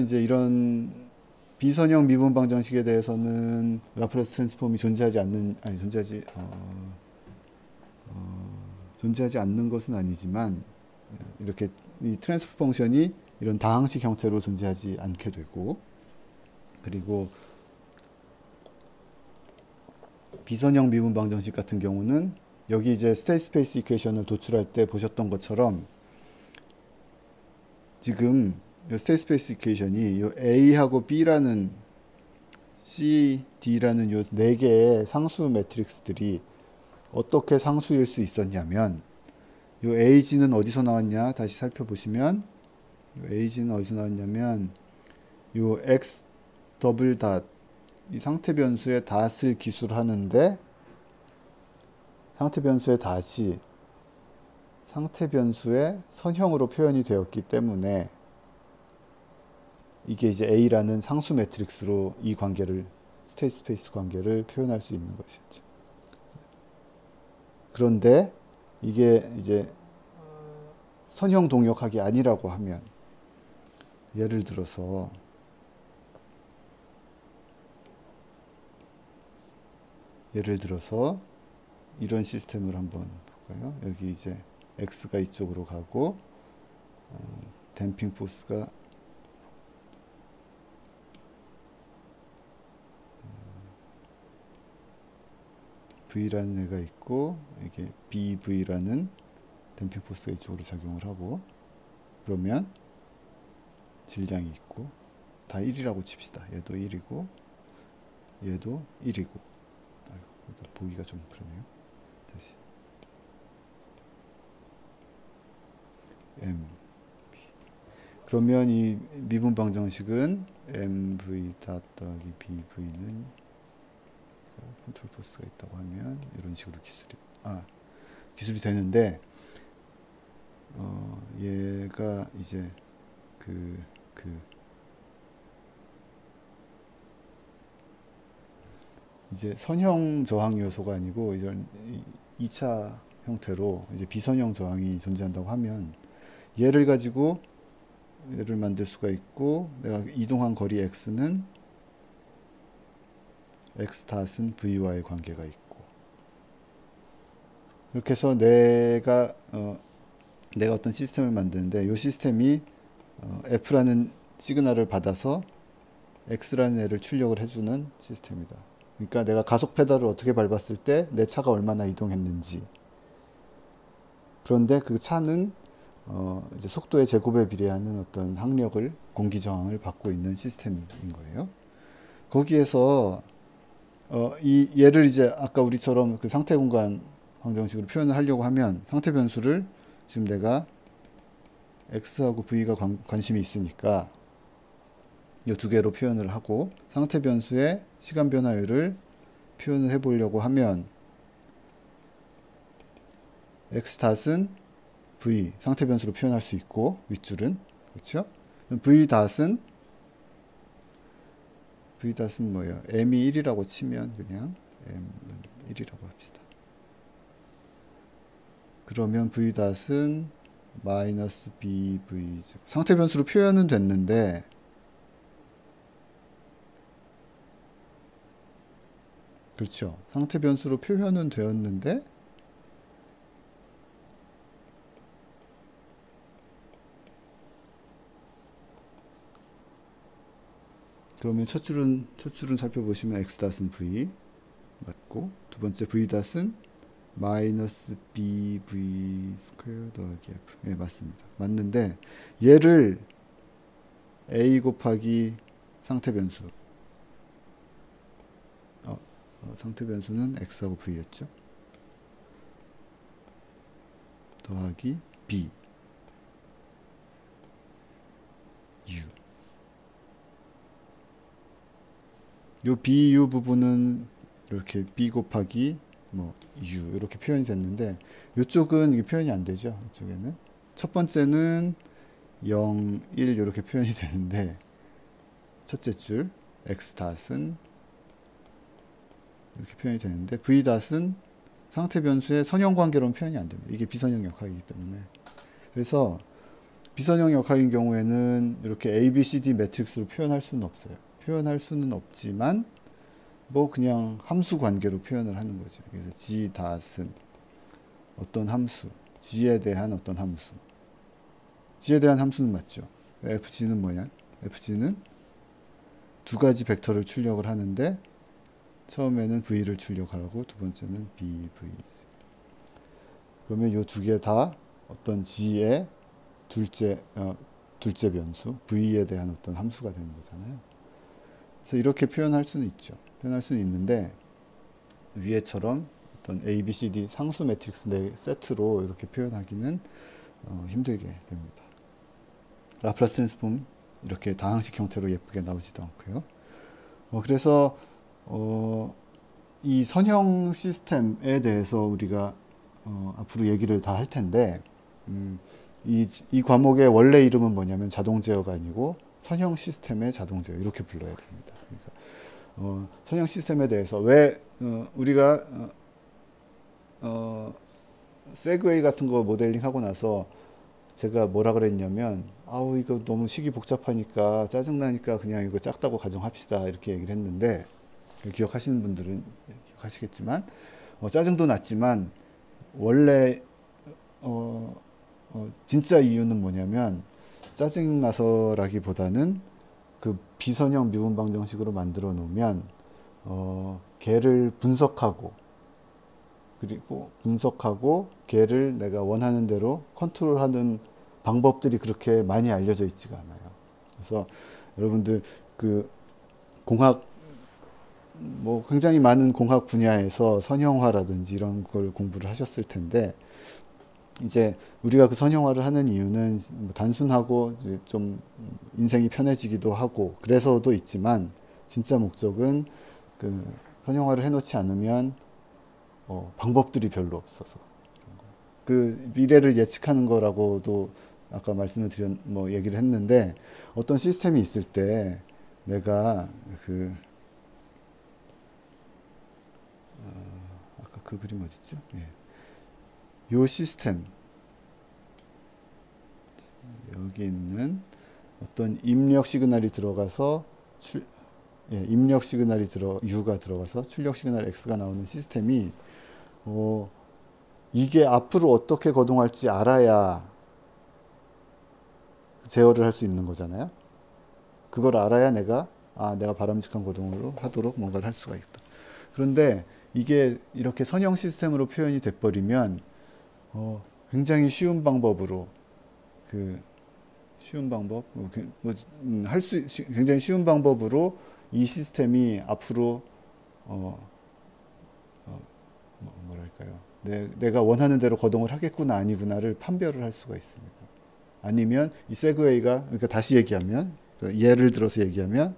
이제 이런 비선형 미분 방정식에 대해서는 라플라스 트랜스폼이 존재하지 않는 것은 아니지만, 이렇게 이 트랜스포 펑션이 이런 다항식 형태로 존재하지 않게 되고, 그리고 비선형 미분 방정식 같은 경우는 여기 이제 스테이트 스페이스 이퀘이션을 도출할 때 보셨던 것처럼, 지금 스테이트 스페이스 이퀘이션이 요 A하고 B라는 C, D라는 요 4개의 상수 매트릭스들이 어떻게 상수일 수 있었냐면, 요 AG는 어디서 나왔냐 다시 살펴보시면, 요 AG는 어디서 나왔냐면 요 X 더블 닷, 이 상태 변수의 닷을 기술하는데, 상태 변수의 닷이 상태 변수의 선형으로 표현이 되었기 때문에 이게 이제 A라는 상수 매트릭스로 이 관계를, 스테이트 스페이스 관계를 표현할 수 있는 것이었죠. 그런데 이게 이제 선형 동력학이 아니라고 하면, 예를 들어서 이런 시스템을 한번 볼까요? 여기 이제 X가 이쪽으로 가고, 댐핑 포스가 V라는 애가 있고 이게 BV라는 댐핑 포스가 이쪽으로 작용을 하고 그러면 질량이 있고 다 1이라고 칩시다. 얘도 1이고 얘도 1이고 보기가 좀 그러네요. 다시 M 그러면 이 미분 방정식은 MV 닷 더하기 BV는 컨트롤 포스가 있다고 하면 이런 식으로 기술이 되는데 얘가 이제 이제 선형 저항 요소가 아니고 이런 2차 형태로 이제 비선형 저항이 존재한다고 하면 얘를 가지고 얘를 만들 수가 있고 내가 이동한 거리 x는 x 닷은 v와의 관계가 있고 이렇게 해서 내가 어떤 시스템을 만드는데 이 시스템이 f라는 시그널을 받아서 x라는 애를 출력을 해주는 시스템이다. 그러니까 내가 가속 페달을 어떻게 밟았을 때 내 차가 얼마나 이동했는지 그런데 그 차는 이제 속도의 제곱에 비례하는 어떤 항력을 공기 저항을 받고 있는 시스템인 거예요. 거기에서 얘를 이제 아까 우리처럼 그 상태 공간 방정식으로 표현을 하려고 하면 상태 변수를 지금 내가 x하고 v가 관심이 있으니까 이 두 개로 표현을 하고 상태 변수의 시간 변화율을 표현을 해 보려고 하면 x 닷은 v 상태 변수로 표현할 수 있고 윗줄은 그렇죠? v 닷은 뭐예요? m이 1이라고 치면 그냥 m은 1이라고 합시다. 그러면 v 닷은 마이너스 bv 상태 변수로 표현은 됐는데 그렇죠. 상태 변수로 표현은 되었는데 그러면 첫 줄은 살펴보시면 x 닷은 v 맞고 두 번째 v 닷은 마이너스 bv 스퀘어 더하기 f 네 맞습니다. 맞는데 얘를 a 곱하기 상태 변수 상태 변수는 x하고 v였죠. 더하기 b u 요 bu 부분은 이렇게 b 곱하기 뭐 u 이렇게 표현이 됐는데 이쪽은 이게 표현이 안 되죠. 이쪽에는 첫 번째는 0, 1 이렇게 표현이 되는데 첫째 줄 x 닷은 이렇게 표현이 되는데 v 닷은 상태 변수의 선형 관계로는 표현이 안 됩니다. 이게 비선형 역학이기 때문에 그래서 비선형 역학인 경우에는 이렇게 a, b, c, d 매트릭스로 표현할 수는 없어요. 표현할 수는 없지만 뭐 그냥 함수 관계로 표현을 하는 거죠. 그래서 g 닷은 어떤 함수, g에 대한 어떤 함수. g에 대한 함수는 맞죠. fg는 뭐냐? fg는 두 가지 벡터를 출력을 하는데 처음에는 v를 출력하고 두 번째는 bv. 그러면 이 두 개 다 어떤 g의 둘째 변수 v에 대한 어떤 함수가 되는 거잖아요. 그래서 이렇게 표현할 수는 있죠. 표현할 수는 있는데 위에처럼 어떤 A, B, C, D 상수 매트릭스 네 세트로 이렇게 표현하기는 힘들게 됩니다. 라플라스 트랜스폼 이렇게 다항식 형태로 예쁘게 나오지도 않고요. 그래서 이 선형 시스템에 대해서 우리가 앞으로 얘기를 다 할 텐데 이 과목의 원래 이름은 뭐냐면 자동 제어가 아니고 선형 시스템의 자동 제어 이렇게 불러야 됩니다. 그러니까 선형 시스템에 대해서 왜 우리가 세그웨이 같은 거 모델링 하고 나서 제가 뭐라 그랬냐면 아우 이거 너무 식이 복잡하니까 짜증나니까 그냥 이거 작다고 가정합시다 이렇게 얘기를 했는데 기억하시는 분들은 기억하시겠지만 짜증도 났지만 원래 진짜 이유는 뭐냐면 짜증나서라기보다는 그 비선형 미분 방정식으로 만들어 놓으면 걔를 분석하고 그리고 분석하고 걔를 내가 원하는 대로 컨트롤하는 방법들이 그렇게 많이 알려져 있지가 않아요. 그래서 여러분들 그 공학 뭐 굉장히 많은 공학 분야에서 선형화라든지 이런 걸 공부를 하셨을 텐데 이제 우리가 그 선형화를 하는 이유는 뭐 단순하고 이제 좀 인생이 편해지기도 하고 그래서도 있지만 진짜 목적은 그 선형화를 해놓지 않으면 방법들이 별로 없어서 그 미래를 예측하는 거라고도 아까 말씀을 뭐 얘기를 했는데 어떤 시스템이 있을 때 내가 그 아까 그 그림 어딨죠? 예. 요 시스템 여기 있는 어떤 입력 시그널이 들어가서 입력 시그널이 U가 들어가서 출력 시그널 X가 나오는 시스템이 이게 앞으로 어떻게 거동할지 알아야 제어를 할 수 있는 거잖아요. 그걸 알아야 내가 바람직한 거동으로 하도록 뭔가를 할 수가 있다. 그런데 이게 이렇게 선형 시스템으로 표현이 돼버리면 굉장히 쉬운 방법으로 굉장히 쉬운 방법으로 이 시스템이 앞으로 뭐랄까요? 내가 원하는 대로 거동을 하겠구나 아니구나를 판별을 할 수가 있습니다. 아니면 이 세그웨이가 그러니까 다시 얘기하면 예를 들어서 얘기하면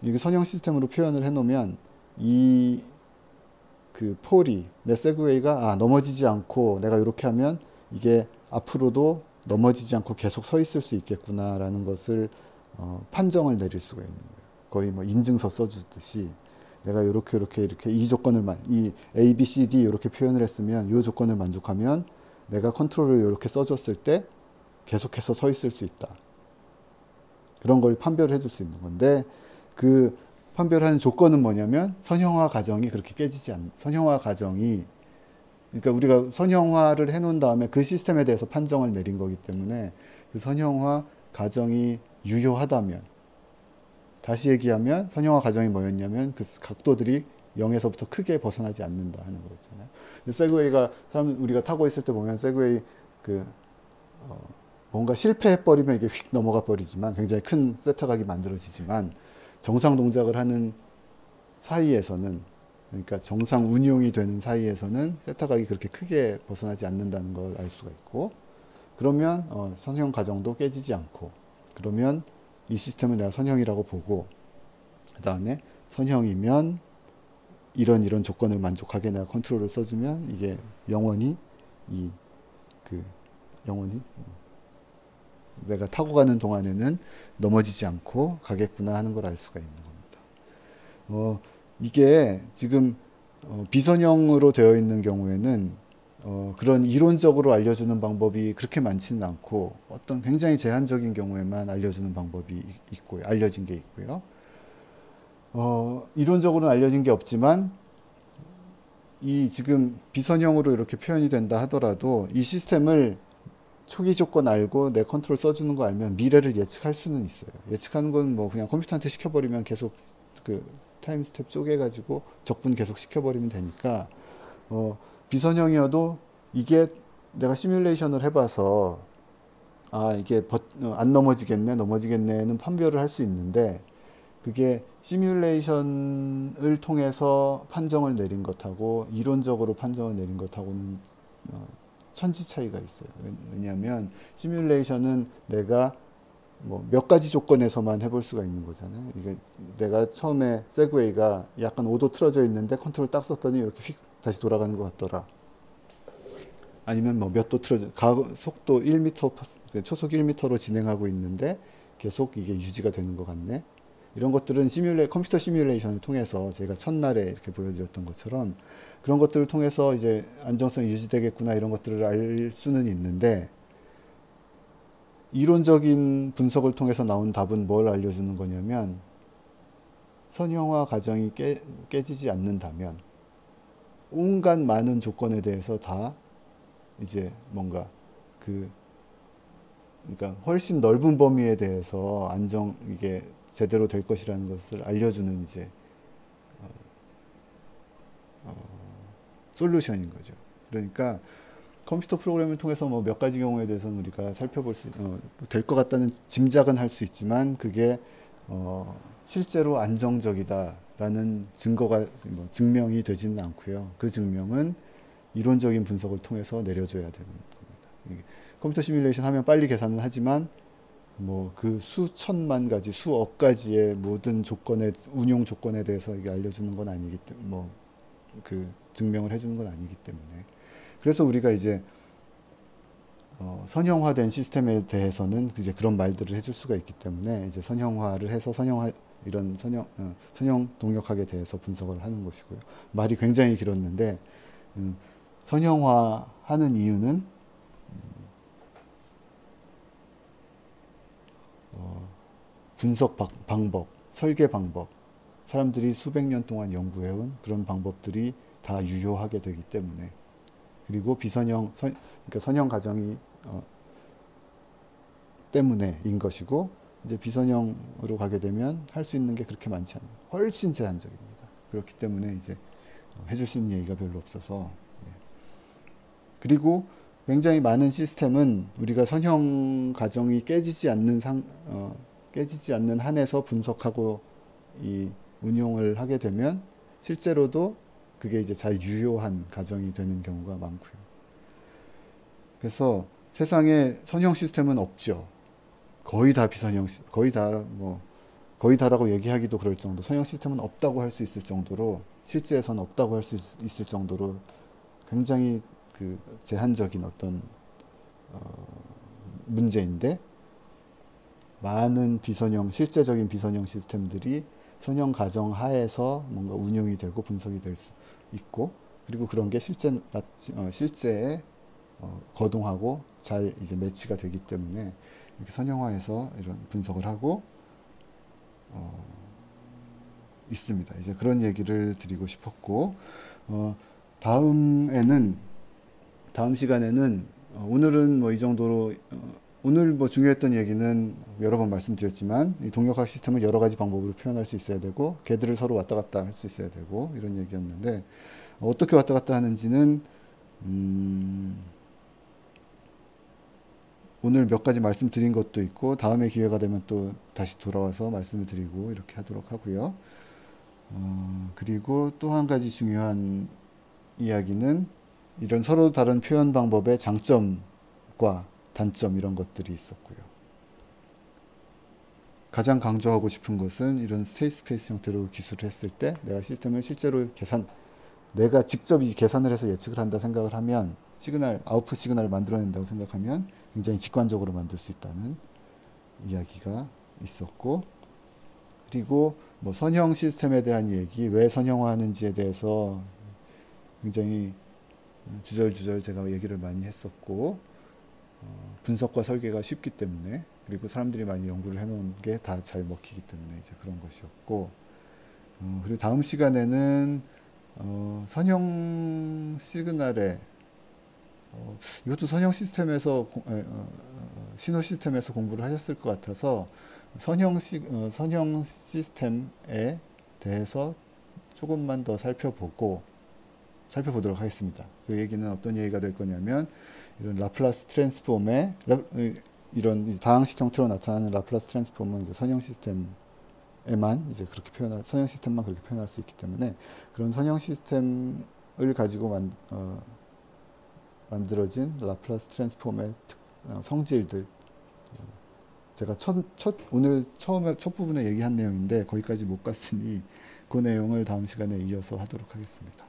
이게 선형 시스템으로 표현을 해놓으면 이 그 폴이 내 세그웨이가 넘어지지 않고 내가 이렇게 하면 이게 앞으로도 넘어지지 않고 계속 서 있을 수 있겠구나라는 것을 판정을 내릴 수가 있는 거예요. 거의 뭐 인증서 써주듯이 내가 이렇게 이 조건을 이 A, B, C, D 이렇게 표현을 했으면 이 조건을 만족하면 내가 컨트롤을 이렇게 써줬을 때 계속해서 서 있을 수 있다. 그런 걸 판별을 해줄 수 있는 건데 그 판별하는 조건은 뭐냐면 선형화 가정이 그렇게 깨지지 않는 선형화 가정이 그러니까 우리가 선형화를 해놓은 다음에 그 시스템에 대해서 판정을 내린 거기 때문에 그 선형화 가정이 유효하다면 다시 얘기하면 선형화 가정이 뭐였냐면 그 각도들이 0에서부터 크게 벗어나지 않는다 하는 거였잖아요. 세그웨이가 우리가 타고 있을 때 보면 세그웨이 뭔가 실패해버리면 이게 휙 넘어가 버리지만 굉장히 큰 세타각이 만들어지지만 정상 동작을 하는 사이에서는 그러니까 정상 운용이 되는 사이에서는 세타각이 그렇게 크게 벗어나지 않는다는 걸 알 수가 있고 그러면 선형 가정도 깨지지 않고 그러면 이 시스템을 내가 선형이라고 보고 그 다음에 선형이면 이런 조건을 만족하게 내가 컨트롤을 써주면 이게 영원히 내가 타고 가는 동안에는 넘어지지 않고 가겠구나 하는 걸 알 수가 있는 겁니다. 이게 지금 비선형으로 되어 있는 경우에는 그런 이론적으로 알려주는 방법이 그렇게 많지는 않고 어떤 굉장히 제한적인 경우에만 알려주는 방법이 있고요. 알려진 게 있고요. 이론적으로는 알려진 게 없지만 이 지금 비선형으로 이렇게 표현이 된다 하더라도 이 시스템을 초기 조건 알고 내 컨트롤 써주는 거 알면 미래를 예측할 수는 있어요. 예측하는 건 뭐 그냥 컴퓨터한테 시켜버리면 계속 그 타임 스텝 쪼개가지고 적분 계속 시켜버리면 되니까 비선형이어도 이게 내가 시뮬레이션을 해봐서 이게 안 넘어지겠네는 판별을 할 수 있는데 그게 시뮬레이션을 통해서 판정을 내린 것하고 이론적으로 판정을 내린 것하고는 천지 차이가 있어요. 왜냐하면 시뮬레이션은 내가 뭐 몇 가지 조건에서만 해볼 수가 있는 거잖아요. 이게 내가 처음에 세그웨이가 약간 5도 틀어져 있는데 컨트롤 딱 썼더니 이렇게 휙 다시 돌아가는 것 같더라. 아니면 뭐 몇 도 틀어져 속도 1m 초속 1m로 진행하고 있는데 계속 이게 유지가 되는 것 같네. 이런 것들은 컴퓨터 시뮬레이션을 통해서 제가 첫날에 이렇게 보여드렸던 것처럼 그런 것들을 통해서 이제 안정성이 유지되겠구나 이런 것들을 알 수는 있는데 이론적인 분석을 통해서 나온 답은 뭘 알려주는 거냐면 선형화 가정이 깨지지 않는다면 온갖 많은 조건에 대해서 다 이제 뭔가 그러니까 훨씬 넓은 범위에 대해서 이게 제대로 될 것이라는 것을 알려주는 이제 솔루션인 거죠. 그러니까 컴퓨터 프로그램을 통해서 뭐 몇 가지 경우에 대해서는 우리가 살펴볼 수, 될 것 같다는 짐작은 할 수 있지만 그게 실제로 안정적이다라는 증거가 뭐 증명이 되지는 않고요. 그 증명은 이론적인 분석을 통해서 내려줘야 되는 겁니다. 컴퓨터 시뮬레이션 하면 빨리 계산은 하지만 뭐 그 수천만 가지, 수억 가지의 모든 조건의 운용 조건에 대해서 이게 알려주는 건 아니기 때문에 뭐 그 증명을 해주는 건 아니기 때문에 그래서 우리가 이제 선형화된 시스템에 대해서는 이제 그런 말들을 해줄 수가 있기 때문에 이제 선형화를 해서 이런 선형 동력학에 대해서 분석을 하는 것이고요. 말이 굉장히 길었는데 선형화하는 이유는 분석 방법, 설계 방법, 사람들이 수백 년 동안 연구해온 그런 방법들이 다 유효하게 되기 때문에 그리고 그러니까 선형 가정이 때문에인 것이고 이제 비선형으로 가게 되면 할 수 있는 게 그렇게 많지 않아요. 훨씬 제한적입니다. 그렇기 때문에 이제 해줄 수 있는 얘기가 별로 없어서 그리고 굉장히 많은 시스템은 우리가 선형 가정이 깨지지 않는 한에서 분석하고 이 운용을 하게 되면 실제로도 그게 이제 잘 유효한 가정이 되는 경우가 많고요. 그래서 세상에 선형 시스템은 없죠. 거의 다 비선형, 거의 다라고 얘기하기도 그럴 정도. 선형 시스템은 없다고 할 수 있을 정도로 실제에서는 없다고 할 수 있을 정도로 굉장히 그 제한적인 어떤 문제인데 많은 실제적인 비선형 시스템들이 선형 가정 하에서 뭔가 운용이 되고 분석이 될 수 있고 그리고 그런 게 실제에 거동하고 잘 이제 매치가 되기 때문에 이렇게 선형화해서 이런 분석을 하고 있습니다. 이제 그런 얘기를 드리고 싶었고 다음 시간에는 오늘은 뭐 이 정도로 오늘 뭐 중요했던 얘기는 여러 번 말씀드렸지만 이 동력학 시스템을 여러 가지 방법으로 표현할 수 있어야 되고 걔들을 서로 왔다 갔다 할 수 있어야 되고 이런 얘기였는데 어떻게 왔다 갔다 하는지는 오늘 몇 가지 말씀드린 것도 있고 다음에 기회가 되면 또 다시 돌아와서 말씀을 드리고 이렇게 하도록 하고요. 그리고 또 한 가지 중요한 이야기는 이런 서로 다른 표현 방법의 장점과 단점 이런 것들이 있었고요. 가장 강조하고 싶은 것은 이런 스테이트 스페이스 형태로 기술을 했을 때 내가 시스템을 실제로 내가 직접 이 계산을 해서 예측을 한다 생각을 하면 아웃풋 시그널을 만들어낸다고 생각하면 굉장히 직관적으로 만들 수 있다는 이야기가 있었고 그리고 뭐 선형 시스템에 대한 얘기, 왜 선형화하는지에 대해서 굉장히 주절주절 제가 얘기를 많이 했었고 분석과 설계가 쉽기 때문에 그리고 사람들이 많이 연구를 해놓은 게 다 잘 먹히기 때문에 이제 그런 것이었고 그리고 다음 시간에는 선형 시그널에 이것도 선형 시스템에서 신호 시스템에서 공부를 하셨을 것 같아서 선형 시스템에 대해서 조금만 더 살펴보도록 하겠습니다. 그 얘기는 어떤 얘기가 될 거냐면 이런 라플라스 트랜스폼의 이런 다항식 형태로 나타나는 라플라스 트랜스폼은 이제 선형 시스템만 그렇게 표현할 수 있기 때문에 그런 선형 시스템을 가지고 만들어진 라플라스 트랜스폼의 성질들 제가 오늘 첫 부분에 얘기한 내용인데 거기까지 못 갔으니 그 내용을 다음 시간에 이어서 하도록 하겠습니다.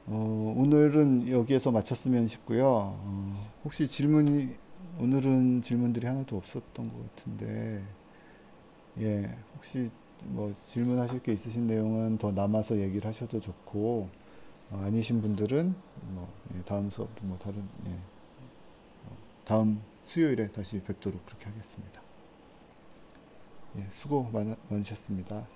오늘은 여기에서 마쳤으면 싶고요. 혹시 오늘은 질문들이 하나도 없었던 것 같은데, 혹시 뭐 질문하실 게 있으신 내용은 더 남아서 얘기를 하셔도 좋고, 아니신 분들은 다음 수업 다음 수요일에 다시 뵙도록 그렇게 하겠습니다. 수고 많으셨습니다.